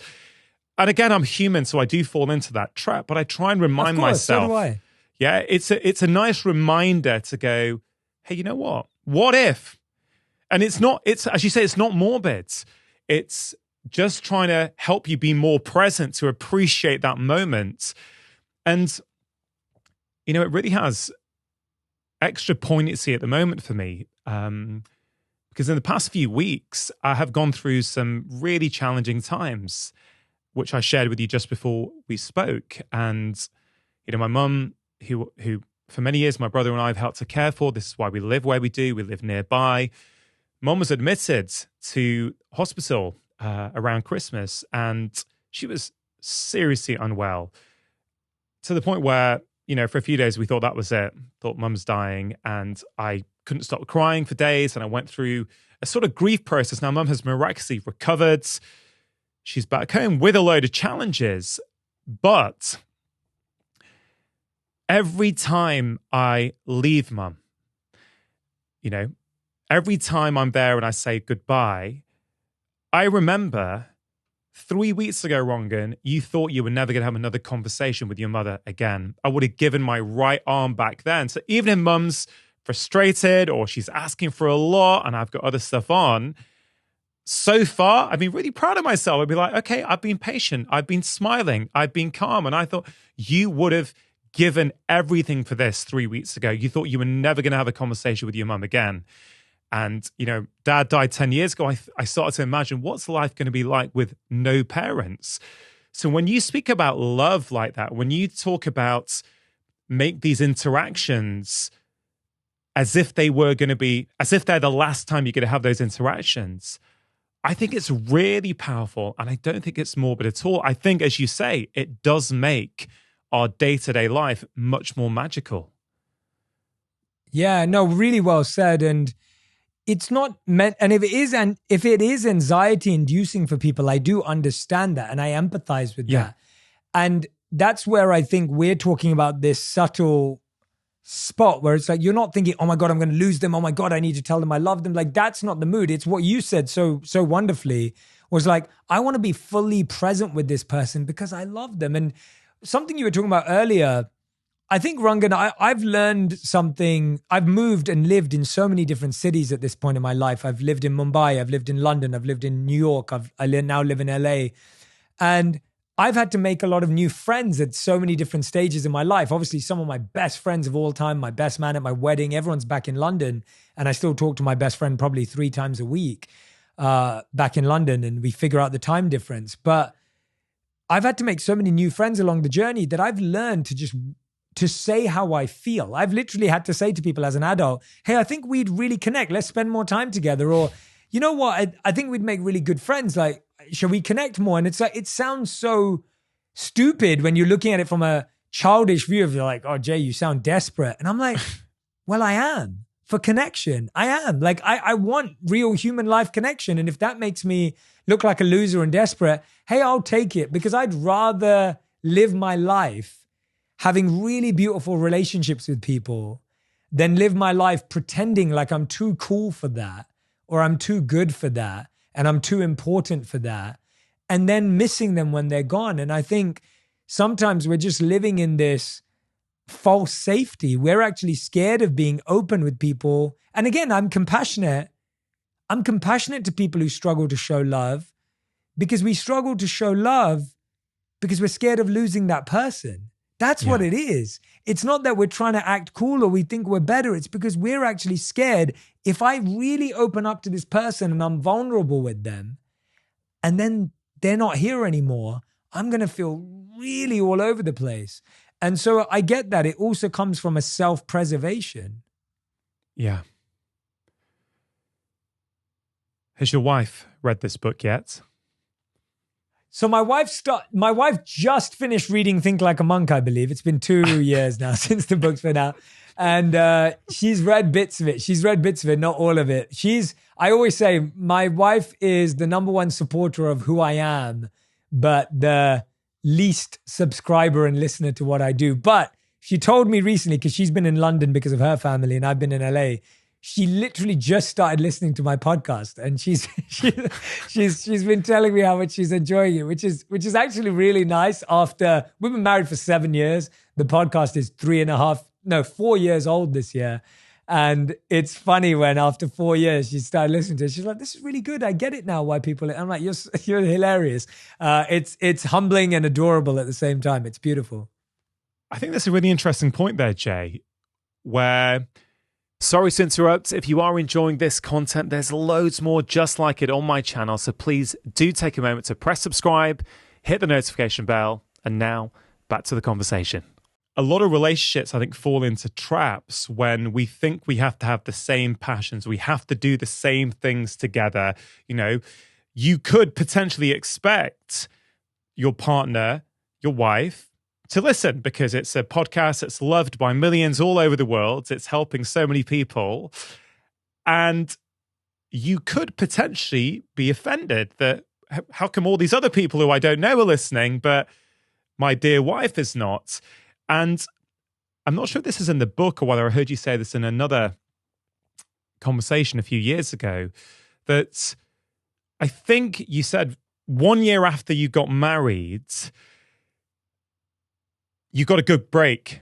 And again, I'm human, so I do fall into that trap. But I try and remind myself. So do I. Yeah, it's a nice reminder to go, hey, you know what? What if? And it's as you say, it's not morbid. It's just trying to help you be more present to appreciate that moment. And, you know, it really has extra poignancy at the moment for me. Because in the past few weeks, I have gone through some really challenging times, which I shared with you just before we spoke. And, you know, my mum, who for many years, my brother and I have helped to care for, this is why we live where we do, we live nearby. Mum was admitted to hospital around Christmas, and she was seriously unwell to the point where, you know, for a few days we thought that was it, thought mum's dying, and I couldn't stop crying for days, and I went through a sort of grief process. Now mum has miraculously recovered. She's back home with a load of challenges, but every time I leave mum, you know, every time I'm there and I say goodbye, I remember 3 weeks ago, Rongan, you thought you were never going to have another conversation with your mother again. I would have given my right arm back then. So even if mum's frustrated or she's asking for a lot and I've got other stuff on, so far, I've been really proud of myself. I'd be like, okay, I've been patient. I've been smiling. I've been calm. And I thought you would have given everything for this 3 weeks ago. You thought you were never going to have a conversation with your mum again. And, you know, Dad died 10 years ago. I started to imagine what's life going to be like with no parents. So when you speak about love like that, when you talk about make these interactions as if they were going to be, as if they're the last time you're going to have those interactions, I think it's really powerful. And I don't think it's morbid at all. I think, as you say, it does make our day-to-day life much more magical. Yeah, no, really well said. And it's not meant, and if it is anxiety inducing for people, I do understand that and I empathize with that. And that's where I think we're talking about this subtle spot where it's like, you're not thinking, oh my God, I'm going to lose them. Oh my God, I need to tell them I love them. Like, that's not the mood. It's what you said so wonderfully, was like, I want to be fully present with this person because I love them. And something you were talking about earlier, I think, Rangan, I've learned something. I've moved and lived in so many different cities at this point in my life. I've lived in Mumbai, I've lived in London, I've lived in New York, I now live in LA. And I've had to make a lot of new friends at so many different stages in my life. Obviously, some of my best friends of all time, my best man at my wedding, everyone's back in London. And I still talk to my best friend probably 3 times a week back in London, and we figure out the time difference. But I've had to make so many new friends along the journey that I've learned to say how I feel. I've literally had to say to people as an adult, hey, I think we'd really connect. Let's spend more time together. Or, you know what? I think we'd make really good friends. Like, shall we connect more? And it's like, it sounds so stupid when you're looking at it from a childish view of, you're like, oh, Jay, you sound desperate. And I'm like, well, I am for connection. I am. Like, I want real human life connection. And if that makes me look like a loser and desperate, hey, I'll take it, because I'd rather live my life having really beautiful relationships with people than live my life pretending like I'm too cool for that, or I'm too good for that, and I'm too important for that, and then missing them when they're gone. And I think sometimes we're just living in this false safety. We're actually scared of being open with people. And again, I'm compassionate. I'm compassionate to people who struggle to show love, because we struggle to show love because we're scared of losing that person. That's what it is. It's not that we're trying to act cool or we think we're better. It's because we're actually scared. If I really open up to this person and I'm vulnerable with them, and then they're not here anymore, I'm going to feel really all over the place. And so I get that. It also comes from a self-preservation. Yeah. Has your wife read this book yet? So my wife just finished reading Think Like a Monk, I believe. It's been 2 years now since the book's been out. And she's read bits of it. She's read bits of it, not all of it. I always say my wife is the number one supporter of who I am, but the least subscriber and listener to what I do. But she told me recently, because she's been in London because of her family and I've been in LA, she literally just started listening to my podcast, and she's been telling me how much she's enjoying it, which is actually really nice. After we've been married for 7 years, the podcast is 4 years old this year. And it's funny when after 4 years she started listening to it, she's like, this is really good. I get it now why people, I'm like, you're hilarious. It's humbling and adorable at the same time. It's beautiful. I think that's a really interesting point there, Jay, where, sorry to interrupt, if you are enjoying this content, there's loads more just like it on my channel. So please do take a moment to press subscribe, hit the notification bell, and now back to the conversation. A lot of relationships, I think, fall into traps when we think we have to have the same passions. We have to do the same things together. You know, you could potentially expect your partner, your wife, to listen because it's a podcast that's loved by millions all over the world. It's helping so many people. And you could potentially be offended that how come all these other people who I don't know are listening, but my dear wife is not? And I'm not sure if this is in the book or whether I heard you say this in another conversation a few years ago, that I think you said 1 year after you got married, you got a good break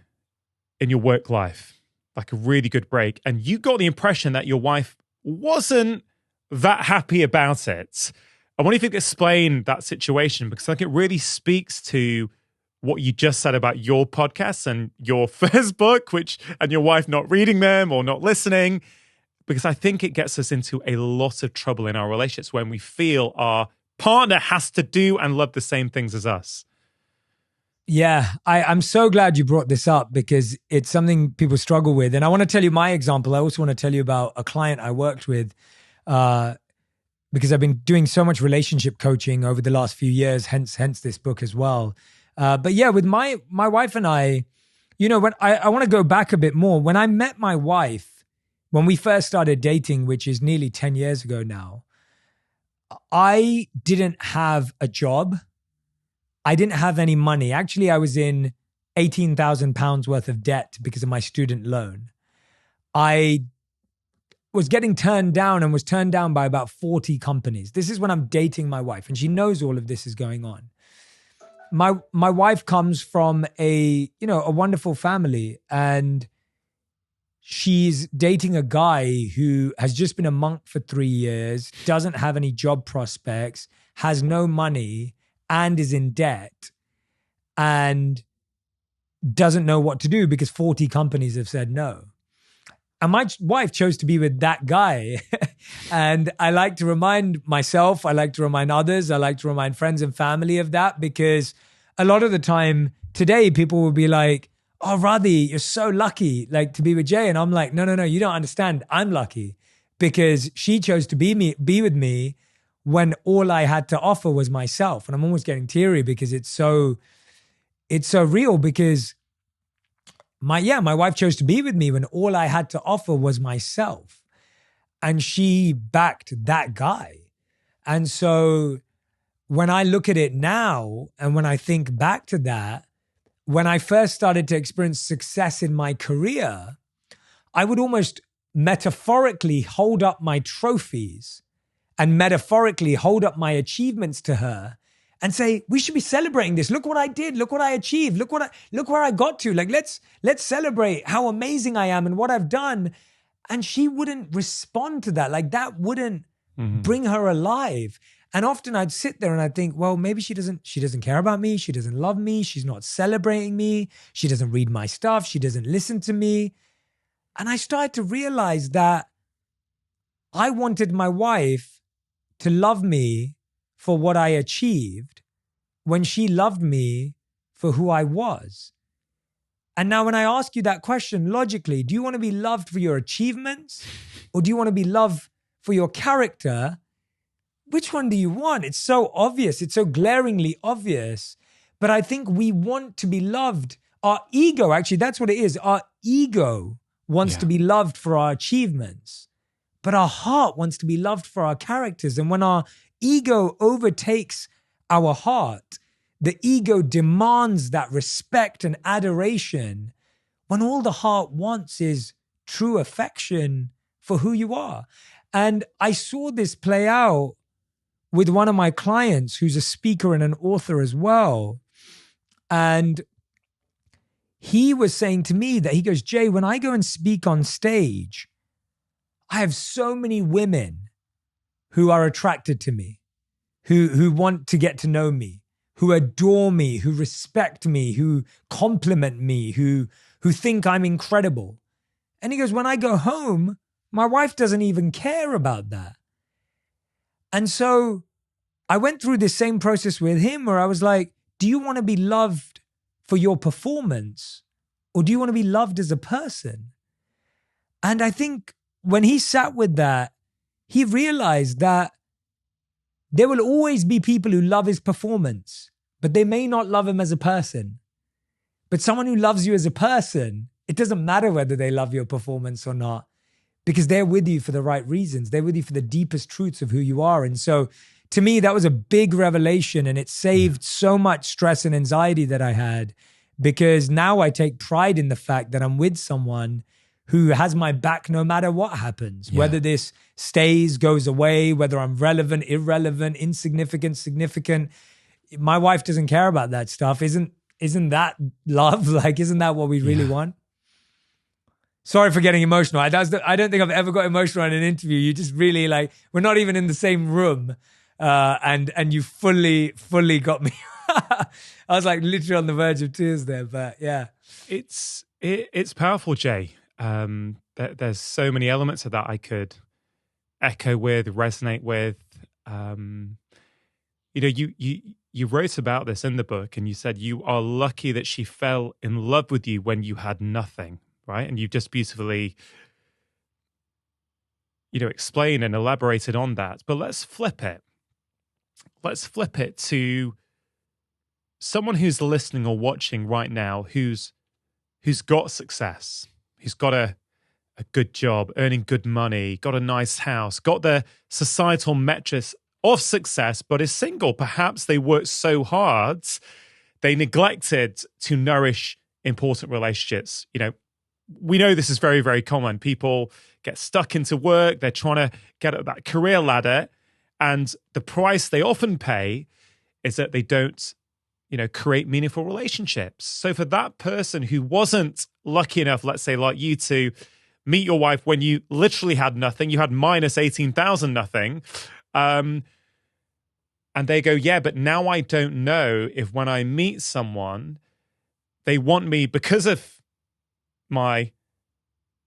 in your work life, like a really good break. And you got the impression that your wife wasn't that happy about it. I wonder if you could explain that situation, because I think it really speaks to what you just said about your podcast and your first book, and your wife not reading them or not listening, because I think it gets us into a lot of trouble in our relationships when we feel our partner has to do and love the same things as us. Yeah, I'm so glad you brought this up, because it's something people struggle with. And I want to tell you my example. I also want to tell you about a client I worked with, because I've been doing so much relationship coaching over the last few years, hence this book as well. But yeah, with my wife and I, you know, when I want to go back a bit more. When I met my wife, when we first started dating, which is nearly 10 years ago now, I didn't have a job. I didn't have any money. Actually, I was in £18,000 worth of debt because of my student loan. I was getting turned down and was turned down by about 40 companies. This is when I'm dating my wife, and she knows all of this is going on. My wife comes from a wonderful family, and she's dating a guy who has just been a monk for 3 years, doesn't have any job prospects, has no money, and is in debt and doesn't know what to do because 40 companies have said no. And my wife chose to be with that guy. And I like to remind myself, I like to remind others, I like to remind friends and family of that, because a lot of the time today people will be like, oh, Radhi, you're so lucky like to be with Jay. And I'm like, no, you don't understand. I'm lucky because she chose to be with me when all I had to offer was myself. And I'm almost getting teary because it's so real, because my wife chose to be with me when all I had to offer was myself. And she backed that guy. And so when I look at it now, and when I think back to that, when I first started to experience success in my career, I would almost metaphorically hold up my trophies and metaphorically hold up my achievements to her and say, we should be celebrating this. Look what I did. Look what I achieved. Look where I got to. Like, let's celebrate how amazing I am and what I've done. And she wouldn't respond to that. Like, that wouldn't bring her alive. And often I'd sit there and I'd think, well, maybe she doesn't care about me. She doesn't love me. She's not celebrating me. She doesn't read my stuff. She doesn't listen to me. And I started to realize that I wanted my wife to love me for what I achieved when she loved me for who I was. And now when I ask you that question logically, do you want to be loved for your achievements or do you want to be loved for your character? Which one do you want? It's so obvious. It's so glaringly obvious. But I think we want to be loved. Our ego, actually, that's what it is. Our ego wants to be loved for our achievements, but our heart wants to be loved for our characters. And when our ego overtakes our heart, the ego demands that respect and adoration, when all the heart wants is true affection for who you are. And I saw this play out with one of my clients who's a speaker and an author as well. And he was saying to me that he goes, Jay, when I go and speak on stage, I have so many women who are attracted to me, who want to get to know me, who adore me, who respect me, who compliment me, who think I'm incredible. And he goes, when I go home, my wife doesn't even care about that. And so I went through this same process with him where I was like, do you want to be loved for your performance or do you want to be loved as a person? And I think when he sat with that, he realized that there will always be people who love his performance, but they may not love him as a person. But someone who loves you as a person, it doesn't matter whether they love your performance or not, because they're with you for the right reasons. They're with you for the deepest truths of who you are. And so to me, that was a big revelation, and it saved so much stress and anxiety that I had, because now I take pride in the fact that I'm with someone who has my back no matter what happens, whether this stays, goes away, whether I'm relevant, irrelevant, insignificant, significant. My wife doesn't care about that stuff. Isn't that love? Like, isn't that what we really want? Sorry for getting emotional. I don't think I've ever got emotional in an interview. You just really like, we're not even in the same room. And you fully got me. I was like literally on the verge of tears there, but yeah. It's powerful, Jay. There's so many elements of that I could echo with, resonate with. You wrote about this in the book, and you said you are lucky that she fell in love with you when you had nothing, right? And you've just beautifully, explained and elaborated on that. But let's flip it. Let's flip it to someone who's listening or watching right now who's got success, who's got a good job, earning good money, got a nice house, got the societal metrics of success, but is single. Perhaps they worked so hard, they neglected to nourish important relationships. We know this is very, very common. People get stuck into work. They're trying to get up that career ladder. And the price they often pay is that they don't, create meaningful relationships. So for that person who wasn't lucky enough, let's say like you, to meet your wife when you literally had nothing, you had minus 18,000 nothing. And they go, yeah, but now I don't know if when I meet someone, they want me because of my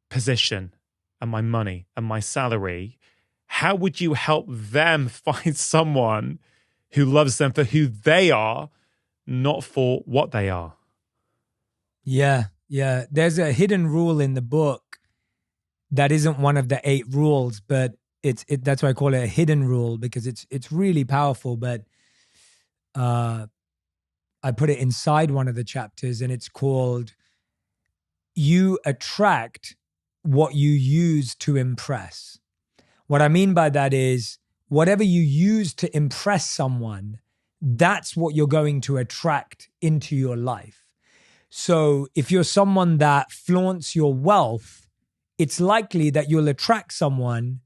position and my money and my salary. How would you help them find someone who loves them for who they are, not for what they are? Yeah. There's a hidden rule in the book that isn't one of the 8 rules, but that's why I call it a hidden rule, because it's really powerful. But I put it inside one of the chapters, and it's called "You Attract What You Use to Impress." What I mean by that is whatever you use to impress someone, that's what you're going to attract into your life. So if you're someone that flaunts your wealth, it's likely that you'll attract someone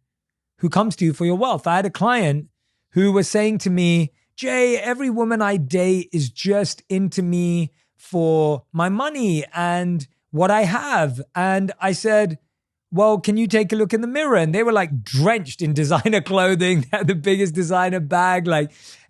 who comes to you for your wealth. I had a client who was saying to me, Jay, every woman I date is just into me for my money and what I have. And I said, well, can you take a look in the mirror? And they were like drenched in designer clothing, had the biggest designer bag.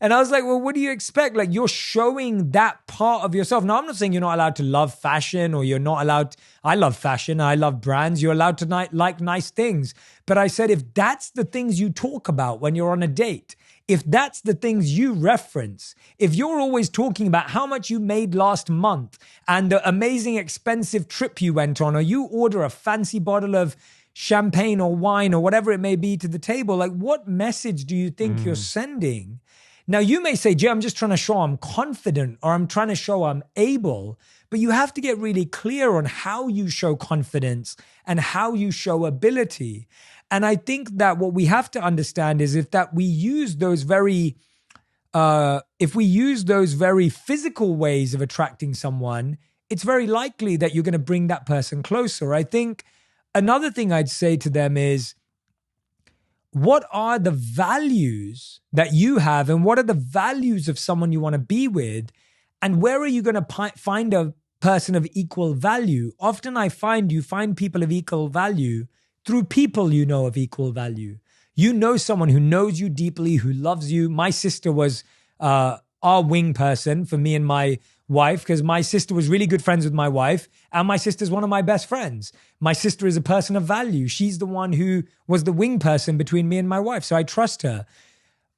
And I was like, well, what do you expect? Like, you're showing that part of yourself. Now, I'm not saying you're not allowed to love fashion, or you're not allowed. I love fashion. I love brands. You're allowed to like nice things. But I said, if that's the things you talk about when you're on a date, if that's the things you reference, if you're always talking about how much you made last month and the amazing expensive trip you went on, or you order a fancy bottle of champagne or wine or whatever it may be to the table, like, what message do you think you're sending? Now, you may say, Jay, I'm just trying to show I'm confident, or I'm trying to show I'm able, but you have to get really clear on how you show confidence and how you show ability. And I think that what we have to understand is if we use those very physical ways of attracting someone, it's very likely that you're going to bring that person closer. I think another thing I'd say to them is, what are the values that you have, and what are the values of someone you want to be with? And where are you going to find a person of equal value? Often I find you find people of equal value through people you know of equal value. You know someone who knows you deeply, who loves you. My sister was our wing person for me and my wife, because my sister was really good friends with my wife, and my sister's one of my best friends. My sister is a person of value. She's the one who was the wing person between me and my wife, so I trust her.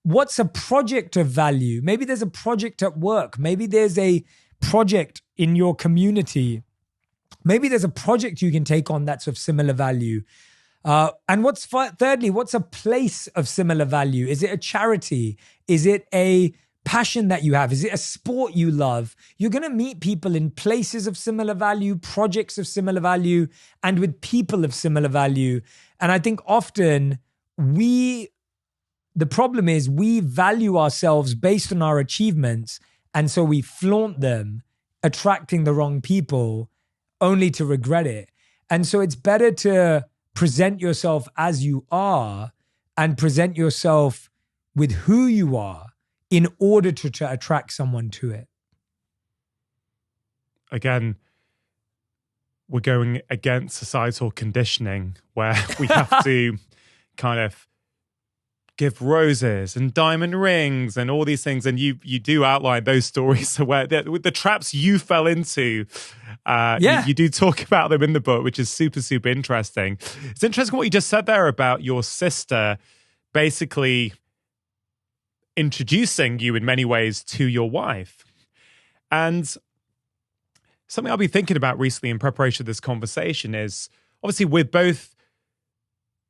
What's a project of value? Maybe there's a project at work. Maybe there's a project in your community. Maybe there's a project you can take on that's of similar value. And thirdly, what's a place of similar value? Is it a charity? Is it a passion that you have? Is it a sport you love? You're going to meet people in places of similar value, projects of similar value, and with people of similar value. And I think often the problem is we value ourselves based on our achievements, and so we flaunt them, attracting the wrong people, only to regret it. And so it's better to present yourself as you are and present yourself with who you are in order to attract someone to it. Again, we're going against societal conditioning where we have to kind of give roses and diamond rings and all these things. And you do outline those stories where the traps you fell into. You do talk about them in the book, which is super, super interesting. It's interesting what you just said there about your sister basically introducing you in many ways to your wife. And something I've been thinking about recently in preparation for this conversation is, obviously, we've both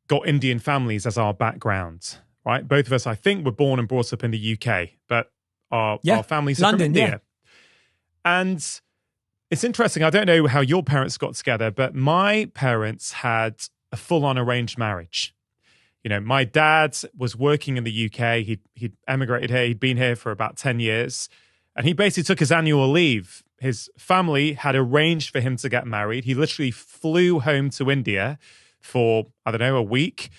got Indian families as our background, right? Both of us, I think, were born and brought up in the UK, but our families are London, from India. Yeah. And it's interesting. I don't know how your parents got together, but my parents had a full-on arranged marriage. You know, my dad was working in the UK. He'd emigrated here. He'd been here for about 10 years. And he basically took his annual leave. His family had arranged for him to get married. He literally flew home to India for, I don't know, a week.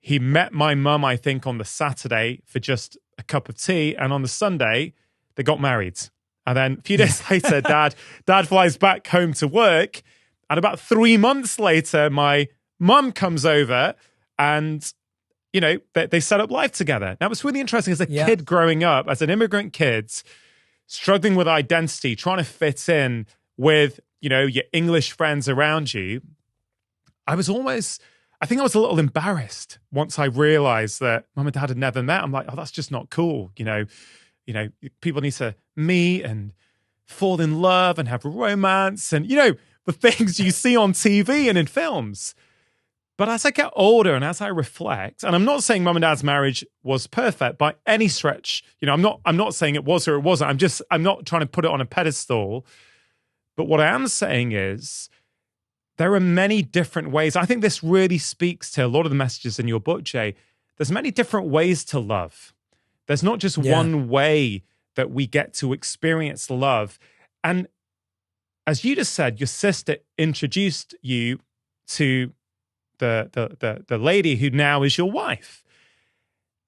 He met my mum, I think, on the Saturday for just a cup of tea. And on the Sunday, they got married. And then a few days later, dad flies back home to work. And about 3 months later, my mum comes over and, they set up life together. Now, what's really interesting as a Yeah. kid growing up, as an immigrant kid, struggling with identity, trying to fit in with, your English friends around you, I think I was a little embarrassed once I realized that mum and dad had never met. I'm like, oh, that's just not cool. People need to meet and fall in love and have romance and, the things you see on TV and in films. But as I get older and as I reflect, and I'm not saying mum and dad's marriage was perfect by any stretch. I'm not saying it was or it wasn't. I'm not trying to put it on a pedestal. But what I am saying is there are many different ways. I think this really speaks to a lot of the messages in your book, Jay. There's many different ways to love. There's not just one way that we get to experience love. And as you just said, your sister introduced you to the lady who now is your wife.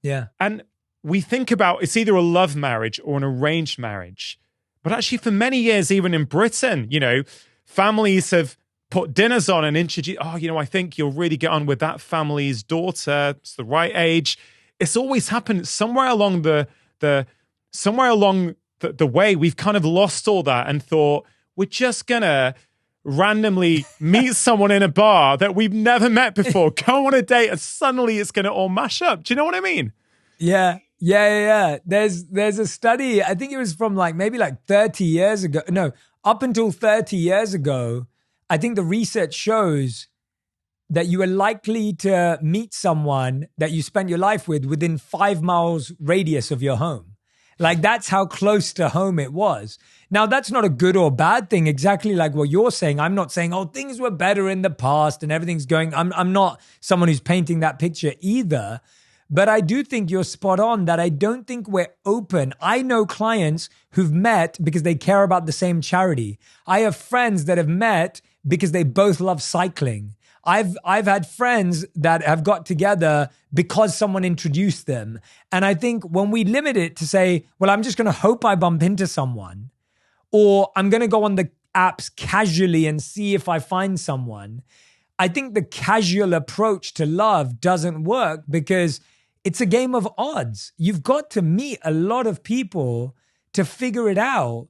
Yeah. And we think about it's either a love marriage or an arranged marriage. But actually, for many years, even in Britain, families have put dinners on and introduced, I think you'll really get on with that family's daughter. It's the right age. It's always happened somewhere along the way. We've kind of lost all that and thought we're just gonna randomly meet someone in a bar that we've never met before, go on a date, and suddenly it's gonna all mash up. Do you know what I mean? Yeah. There's a study, I think it was from maybe 30 years ago. No, up until 30 years ago, I think the research shows that you are likely to meet someone that you spent your life with within 5 miles radius of your home. That's how close to home it was. Now, that's not a good or bad thing, exactly like what you're saying. I'm not saying, things were better in the past and everything's going. I'm not someone who's painting that picture either. But I do think you're spot on that I don't think we're open. I know clients who've met because they care about the same charity. I have friends that have met because they both love cycling. I've had friends that have got together because someone introduced them. And I think when we limit it to say, well, I'm just going to hope I bump into someone, or I'm going to go on the apps casually and see if I find someone, I think the casual approach to love doesn't work because it's a game of odds. You've got to meet a lot of people to figure it out.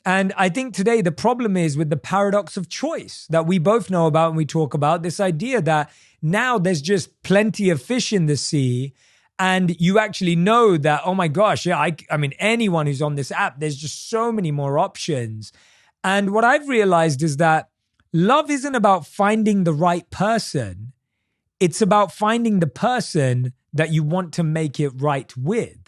And I think today the problem is with the paradox of choice that we both know about and we talk about, this idea that now there's just plenty of fish in the sea and you actually know that, oh my gosh, yeah, I mean, anyone who's on this app, there's just so many more options. And what I've realized is that love isn't about finding the right person. It's about finding the person that you want to make it right with.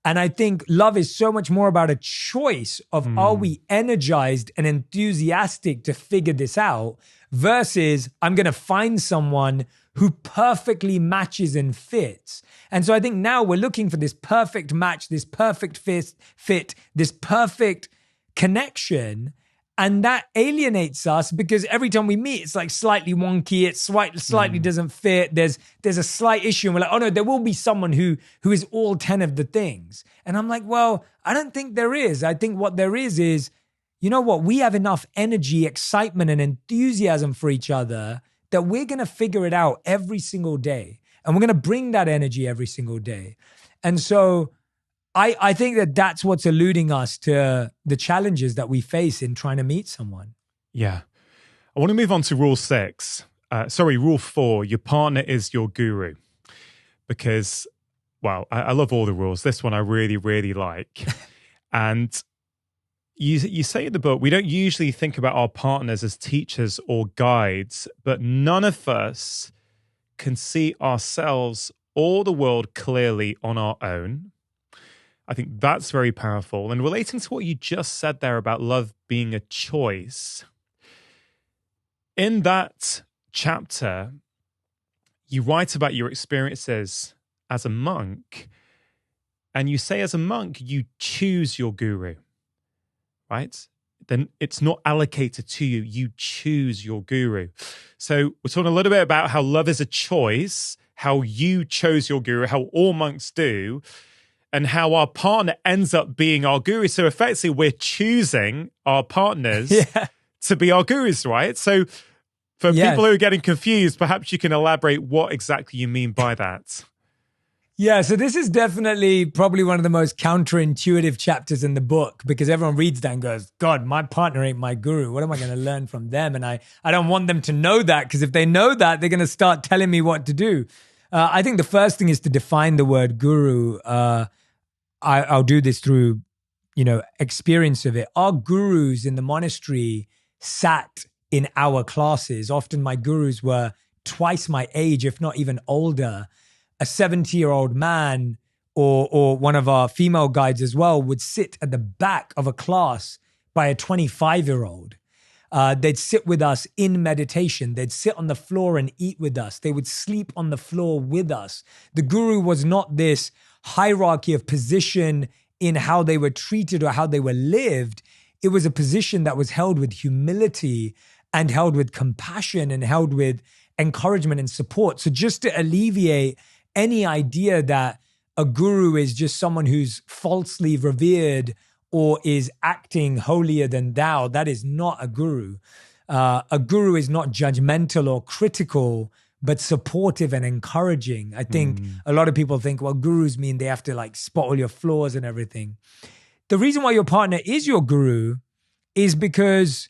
And I think love is so much more about a choice of are we energized and enthusiastic to figure this out versus I'm going to find someone who perfectly matches and fits. And so I think now we're looking for this perfect match, this perfect fit, this perfect connection. And that alienates us because every time we meet, it's slightly wonky. It slightly doesn't fit. There's a slight issue. And we're like, oh no, there will be someone who is all 10 of the things. And I'm like, well, I don't think there is. I think what there is, you know what? We have enough energy, excitement, and enthusiasm for each other that we're going to figure it out every single day. And we're going to bring that energy every single day. And so I think that that's what's eluding us to the challenges that we face in trying to meet someone. Yeah. I want to move on to rule 4. Your partner is your guru. Because, well, I love all the rules. This one I really, really like. And you say in the book, we don't usually think about our partners as teachers or guides, but none of us can see ourselves or the world clearly on our own. I think that's very powerful. And relating to what you just said there about love being a choice, in that chapter, you write about your experiences as a monk, and you say as a monk, you choose your guru, right? Then it's not allocated to you. You choose your guru. So we're talking a little bit about how love is a choice, how you chose your guru, how all monks do, and how our partner ends up being our guru. So effectively, we're choosing our partners to be our gurus, right? So for people who are getting confused, perhaps you can elaborate what exactly you mean by that. Yeah, so this is definitely probably one of the most counterintuitive chapters in the book because everyone reads that and goes, God, my partner ain't my guru. What am I going to learn from them? And I don't want them to know that because if they know that, they're going to start telling me what to do. I think the first thing is to define the word guru. I'll do this through, experience of it. Our gurus in the monastery sat in our classes. Often my gurus were twice my age, if not even older. A 70-year-old man or one of our female guides as well would sit at the back of a class by a 25-year-old. They'd sit with us in meditation. They'd sit on the floor and eat with us. They would sleep on the floor with us. The guru was not this hierarchy of position in how they were treated or how they were lived. It was a position that was held with humility and held with compassion and held with encouragement and support. So just to alleviate any idea that a guru is just someone who's falsely revered or is acting holier than thou, that is not a guru. A guru is not judgmental or critical, but supportive and encouraging. I think a lot of people think, well, gurus mean they have to like spot all your flaws and everything. The reason why your partner is your guru is because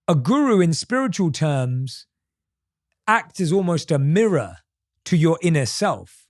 a guru in spiritual terms acts as almost a mirror to your inner self.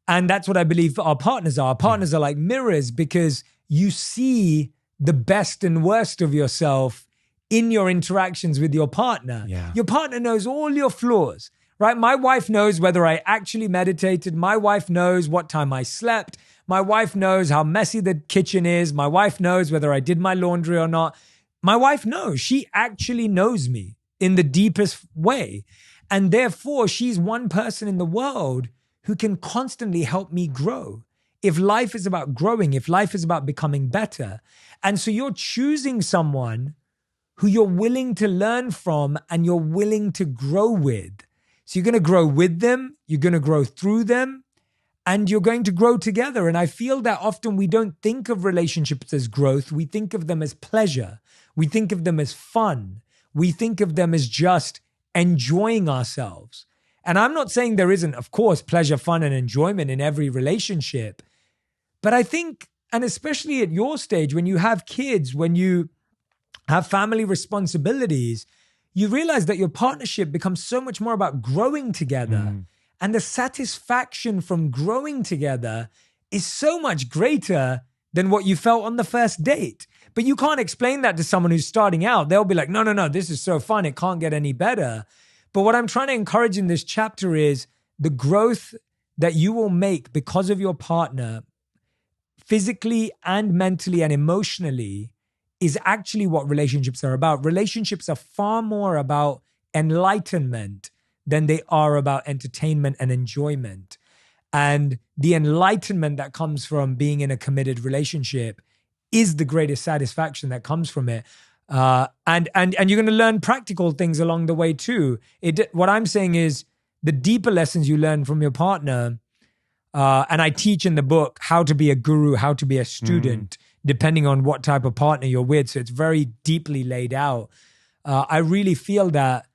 And that's what I believe our partners are. Our partners are like mirrors because you see the best and worst of yourself in your interactions with your partner. Yeah. Your partner knows all your flaws, right? My wife knows whether I actually meditated. My wife knows what time I slept. My wife knows how messy the kitchen is. My wife knows whether I did my laundry or not. My wife knows. She actually knows me in the deepest way. And therefore, she's one person in the world who can constantly help me grow. If life is about growing, if life is about becoming better. And so you're choosing someone who you're willing to learn from and you're willing to grow with. So you're going to grow with them, you're going to grow through them, and you're going to grow together. And I feel that often we don't think of relationships as growth. We think of them as pleasure. We think of them as fun. We think of them as just enjoying ourselves. And I'm not saying there isn't, of course, pleasure, fun, and enjoyment in every relationship. But I think, and especially at your stage, when you have kids, when you have family responsibilities, you realize that your partnership becomes so much more about growing together. And the satisfaction from growing together is so much greater than what you felt on the first date. But you can't explain that to someone who's starting out. They'll be like, no, this is so fun. It can't get any better. But what I'm trying to encourage in this chapter is the growth that you will make because of your partner, physically and mentally and emotionally, is actually what relationships are about. Relationships are far more about enlightenment than they are about entertainment and enjoyment. And the enlightenment that comes from being in a committed relationship is the greatest satisfaction that comes from it. And you're going to learn practical things along the way too. What I'm saying is the deeper lessons you learn from your partner, and I teach in the book how to be a guru, how to be a student, depending on what type of partner you're with. So it's very deeply laid out. I really feel that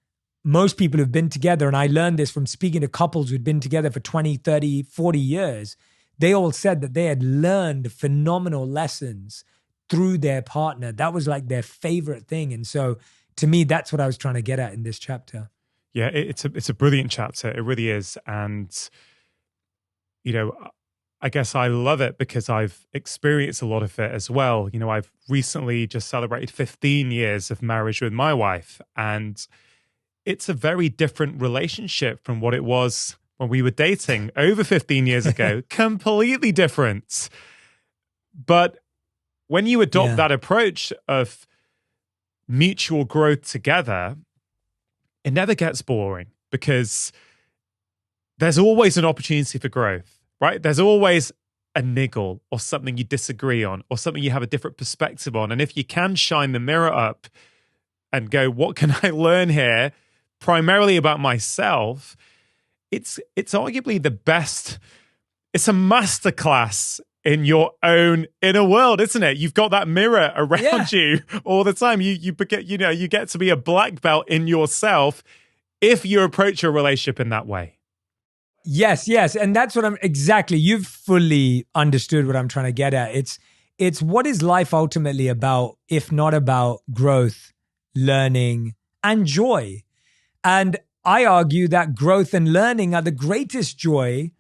most people who've been together, and I learned this from speaking to couples who'd been together for 20, 30, 40 years, they all said that they had learned phenomenal lessons through their partner. That was like their favorite thing. And so to me, that's what I was trying to get at in this chapter. Yeah, it's a brilliant chapter. It really is. And, I guess I love it because I've experienced a lot of it as well. I've recently just celebrated 15 years of marriage with my wife. And it's a very different relationship from what it was when we were dating over 15 years ago. Completely different. But when you adopt that approach of mutual growth together, it never gets boring because there's always an opportunity for growth, right? There's always a niggle or something you disagree on or something you have a different perspective on. And if you can shine the mirror up and go, what can I learn here? Primarily about myself, it's arguably the best. It's a masterclass in your own inner world, isn't it? You've got that mirror around you all the time. You get to be a black belt in yourself if you approach your relationship in that way. Yes. And that's what exactly. You've fully understood what I'm trying to get at. It's what is life ultimately about, if not about growth, learning, and joy. And I argue that growth and learning are the greatest joy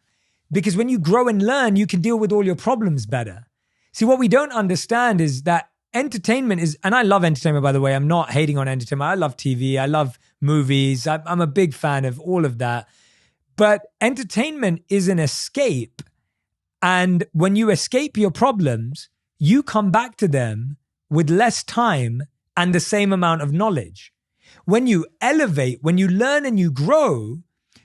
because when you grow and learn, you can deal with all your problems better. See, what we don't understand is that entertainment is, and I love entertainment, by the way. I'm not hating on entertainment. I love TV. I love movies. I'm a big fan of all of that. But entertainment is an escape. And when you escape your problems, you come back to them with less time and the same amount of knowledge. When you elevate, when you learn and you grow,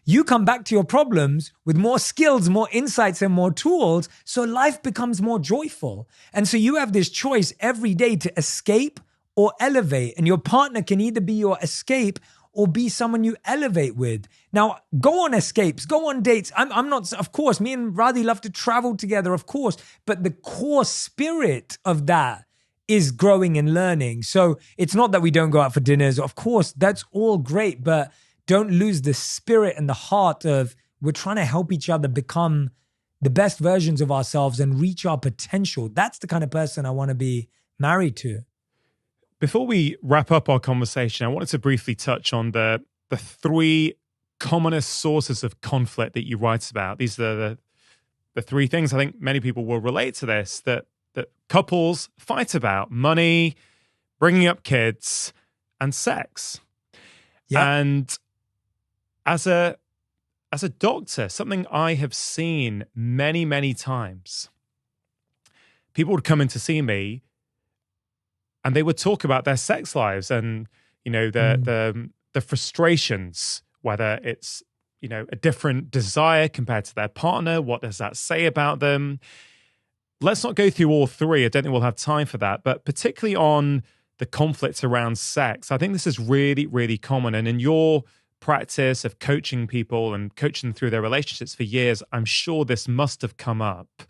you come back to your problems with more skills, more insights, and more tools. So life becomes more joyful. And so you have this choice every day to escape or elevate. And your partner can either be your escape or be someone you elevate with. Now, go on escapes, go on dates. I'm not, of course, me and Radhi love to travel together, of course, but the core spirit of that is growing and learning. So it's not that we don't go out for dinners. Of course, that's all great, but don't lose the spirit and the heart of we're trying to help each other become the best versions of ourselves and reach our potential. That's the kind of person I want to be married to. Before we wrap up our conversation, I wanted to briefly touch on the three commonest sources of conflict that you write about. These are the three things I think many people will relate to this, that couples fight about: money, bringing up kids, and sex. Yeah. And as a doctor, something I have seen many, many times, people would come in to see me and they would talk about their sex lives and, you know, the frustrations, whether it's, you know, a different desire compared to their partner. What does that say about them? Let's not go through all three. I don't think we'll have time for that. But particularly on the conflicts around sex, I think this is really, really common. And in your practice of coaching people and coaching them through their relationships for years, I'm sure this must have come up.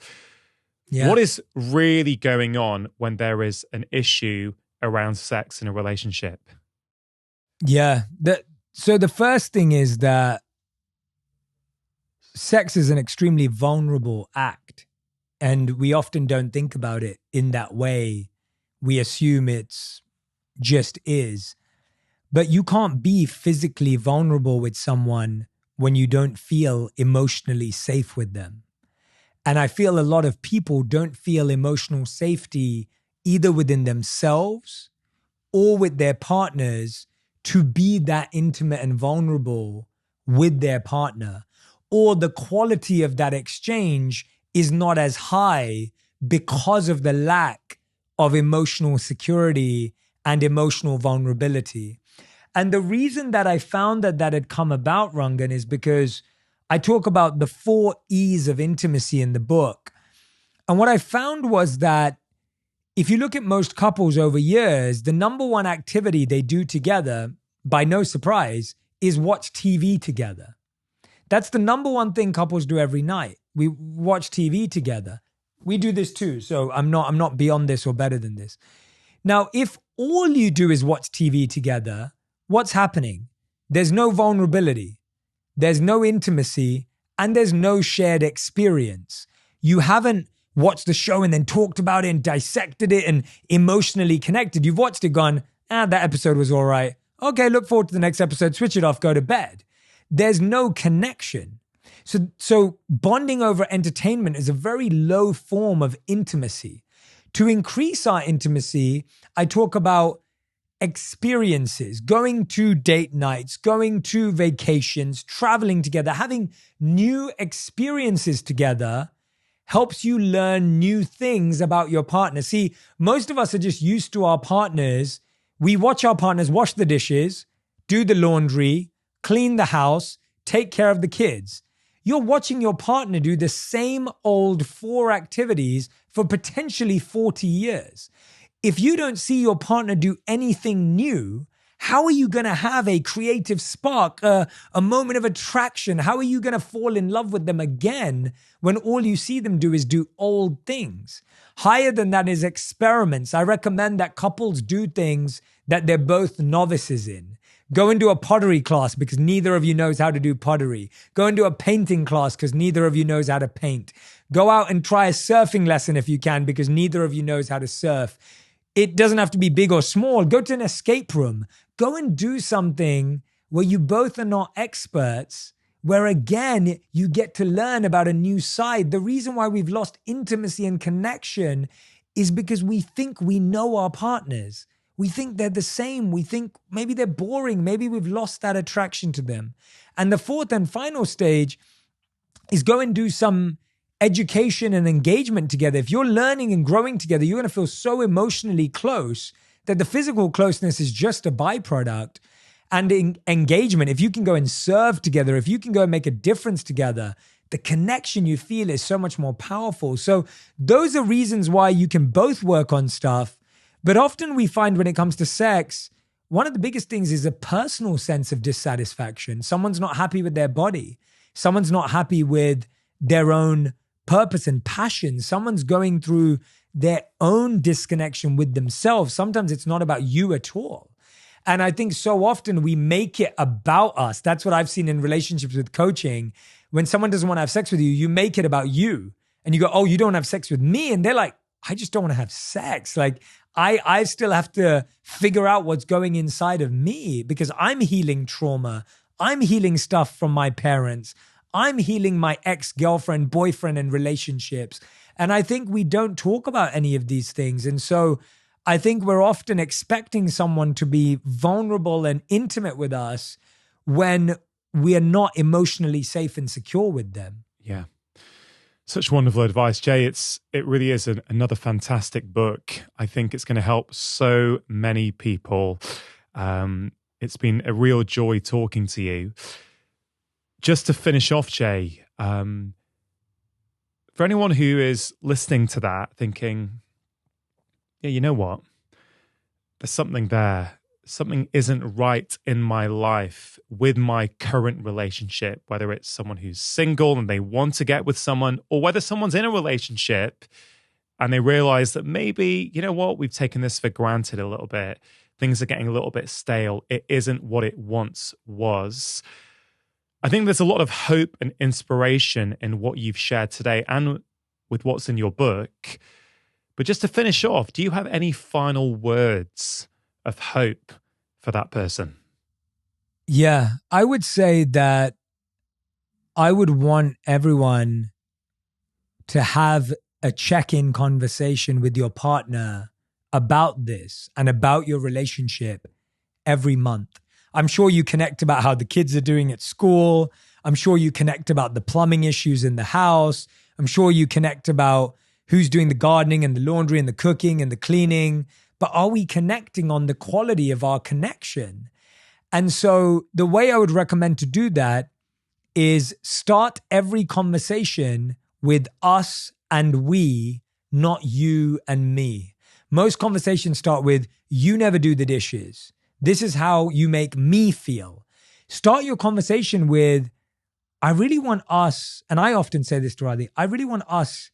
Yeah. What is really going on when there is an issue around sex in a relationship? Yeah. So the first thing is that sex is an extremely vulnerable act, and we often don't think about it in that way. We assume it's just is. But you can't be physically vulnerable with someone when you don't feel emotionally safe with them. And I feel a lot of people don't feel emotional safety either within themselves or with their partners to be that intimate and vulnerable with their partner. Or the quality of that exchange is not as high because of the lack of emotional security and emotional vulnerability. And the reason that I found that had come about, Rangan, is because I talk about the 4 E's of intimacy in the book. And what I found was that if you look at most couples over years, the number one activity they do together, by no surprise, is watch TV together. That's the number one thing couples do every night. We watch TV together. We do this too. So I'm not beyond this or better than this. Now, if all you do is watch TV together, what's happening? There's no vulnerability. There's no intimacy, and there's no shared experience. You haven't watched the show and then talked about it and dissected it and emotionally connected. You've watched it, gone, that episode was all right. Okay, look forward to the next episode, switch it off, go to bed. There's no connection. So bonding over entertainment is a very low form of intimacy. To increase our intimacy, I talk about experiences, going to date nights, going to vacations, traveling together, having new experiences together helps you learn new things about your partner. See, most of us are just used to our partners. We watch our partners wash the dishes, do the laundry, clean the house, take care of the kids. You're watching your partner do the same old 4 activities for potentially 40 years. If you don't see your partner do anything new, how are you going to have a creative spark, a moment of attraction? How are you going to fall in love with them again when all you see them do is do old things? Higher than that is experiments. I recommend that couples do things that they're both novices in, Go and do a pottery class because neither of you knows how to do pottery. Go and do a painting class because neither of you knows how to paint. Go out and try a surfing lesson if you can because neither of you knows how to surf. It doesn't have to be big or small. Go to an escape room. Go and do something where you both are not experts, where again, you get to learn about a new side. The reason why we've lost intimacy and connection is because we think we know our partners. We think they're the same. We think maybe they're boring. Maybe we've lost that attraction to them. And the fourth and final stage is go and do some education and engagement together. If you're learning and growing together, you're going to feel so emotionally close that the physical closeness is just a byproduct. And in engagement, if you can go and serve together, if you can go and make a difference together, the connection you feel is so much more powerful. So those are reasons why you can both work on stuff. But often we find when it comes to sex, one of the biggest things is a personal sense of dissatisfaction. Someone's not happy with their body. Someone's not happy with their own purpose and passion. Someone's going through their own disconnection with themselves. Sometimes it's not about you at all. And I think so often we make it about us. That's what I've seen in relationships with coaching. When someone doesn't want to have sex with you, you make it about you. And you go, oh, you don't have sex with me. And they're like, I just don't want to have sex. Like, I still have to figure out what's going inside of me because I'm healing trauma. I'm healing stuff from my parents. I'm healing my ex-girlfriend, boyfriend, and relationships. And I think we don't talk about any of these things. And so I think we're often expecting someone to be vulnerable and intimate with us when we are not emotionally safe and secure with them. Yeah. Such wonderful advice, Jay. It really is another fantastic book. I think it's going to help so many people. It's been a real joy talking to you. Just to finish off, Jay, for anyone who is listening to that thinking, yeah, you know what? There's something there. Something isn't right in my life with my current relationship, whether it's someone who's single and they want to get with someone, or whether someone's in a relationship and they realize that maybe, you know what, we've taken this for granted a little bit. Things are getting a little bit stale. It isn't what it once was. I think there's a lot of hope and inspiration in what you've shared today and with what's in your book. But just to finish off, do you have any final words of hope for that person? Yeah, I would say that I would want everyone to have a check-in conversation with your partner about this and about your relationship every month. I'm sure you connect about how the kids are doing at school. I'm sure you connect about the plumbing issues in the house. I'm sure you connect about who's doing the gardening and the laundry and the cooking and the cleaning. But are we connecting on the quality of our connection? And so the way I would recommend to do that is start every conversation with us and we, not you and me. Most conversations start with, you never do the dishes. This is how you make me feel. Start your conversation with, I really want us, and I often say this to Radhi, I really want us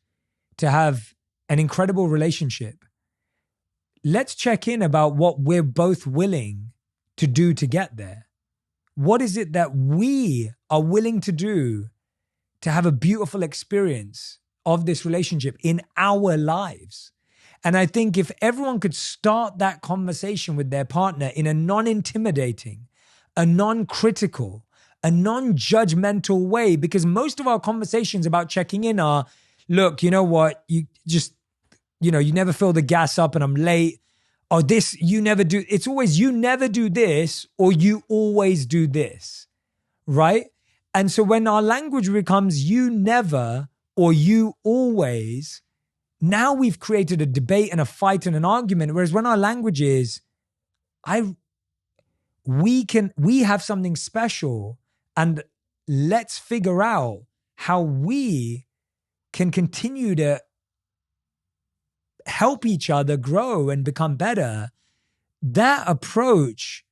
to have an incredible relationship. Let's check in about what we're both willing to do to get there. What is it that we are willing to do to have a beautiful experience of this relationship in our lives? And I think if everyone could start that conversation with their partner in a non-intimidating, a non-critical, a non-judgmental way, because most of our conversations about checking in are, look, you know what, you just, you never fill the gas up and I'm late. Or this, you never do. It's always, you never do this or you always do this, right? And so when our language becomes you never or you always, now we've created a debate and a fight and an argument. Whereas when our language is, we have something special and let's figure out how we can continue to help each other grow and become better. That approach,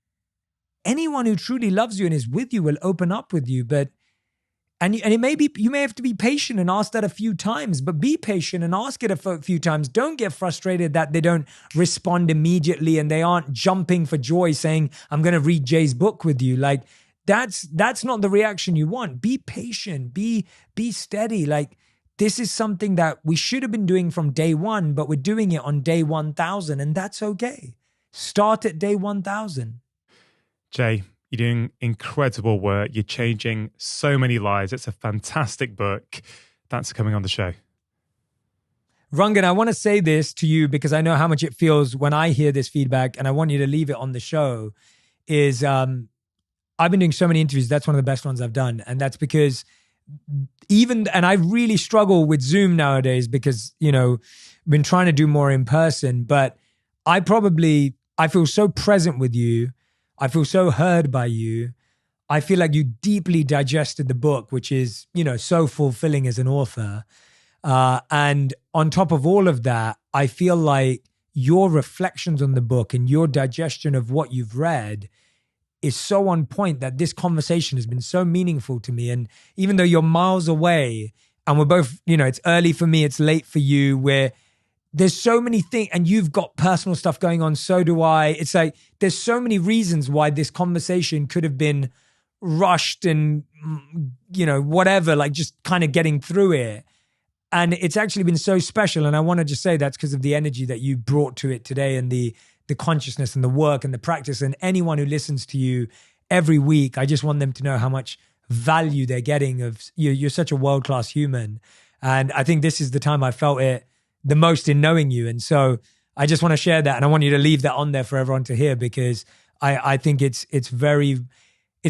anyone who truly loves you and is with you will open up with you. But And it may be, you may have to be patient and ask that a few times, but be patient and ask it a few times. Don't get frustrated that they don't respond immediately and they aren't jumping for joy saying, I'm going to read Jay's book with you. Like that's not the reaction you want. Be patient, be steady. Like this is something that we should have been doing from day one, but we're doing it on day 1000, and that's okay. Start at day 1000. Jay, you're doing incredible work. You're changing so many lives. It's a fantastic book. Thanks for coming on the show. Rangan, I want to say this to you because I know how much it feels when I hear this feedback, and I want you to leave it on the show, is I've been doing so many interviews. That's one of the best ones I've done. And that's because and I really struggle with Zoom nowadays because, I've been trying to do more in person, but I feel so present with you. I feel so heard by you. I feel like you deeply digested the book, which is, so fulfilling as an author. And on top of all of that, I feel like your reflections on the book and your digestion of what you've read is so on point that this conversation has been so meaningful to me. And even though you're miles away and we're both, it's early for me, it's late for you, there's so many things, and you've got personal stuff going on, so do I. It's like, there's so many reasons why this conversation could have been rushed and, whatever, like just kind of getting through it. And it's actually been so special. And I want to just say that's because of the energy that you brought to it today and the consciousness and the work and the practice. And anyone who listens to you every week, I just want them to know how much value they're getting of you. You're such a world-class human. And I think this is the time I felt it the most in knowing you. And so I just want to share that. And I want you to leave that on there for everyone to hear, because I think it's very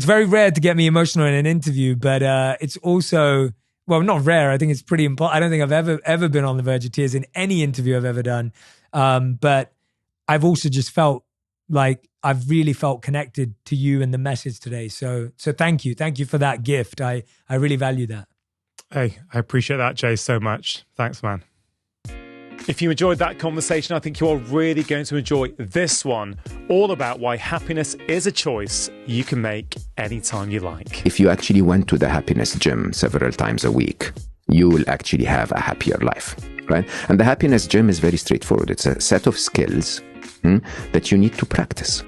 rare to get me emotional in an interview, but it's also, well, not rare. I think it's pretty important. I don't think I've ever been on the verge of tears in any interview I've ever done. But I've also just felt like I've really felt connected to you and the message today. So thank you. Thank you for that gift. I really value that. Hey, I appreciate that, Jay, so much. Thanks, man. If you enjoyed that conversation, I think you're really going to enjoy this one, all about why happiness is a choice you can make anytime you like. If you actually went to the happiness gym several times a week, you will actually have a happier life, right? And the happiness gym is very straightforward. It's a set of skills that you need to practice.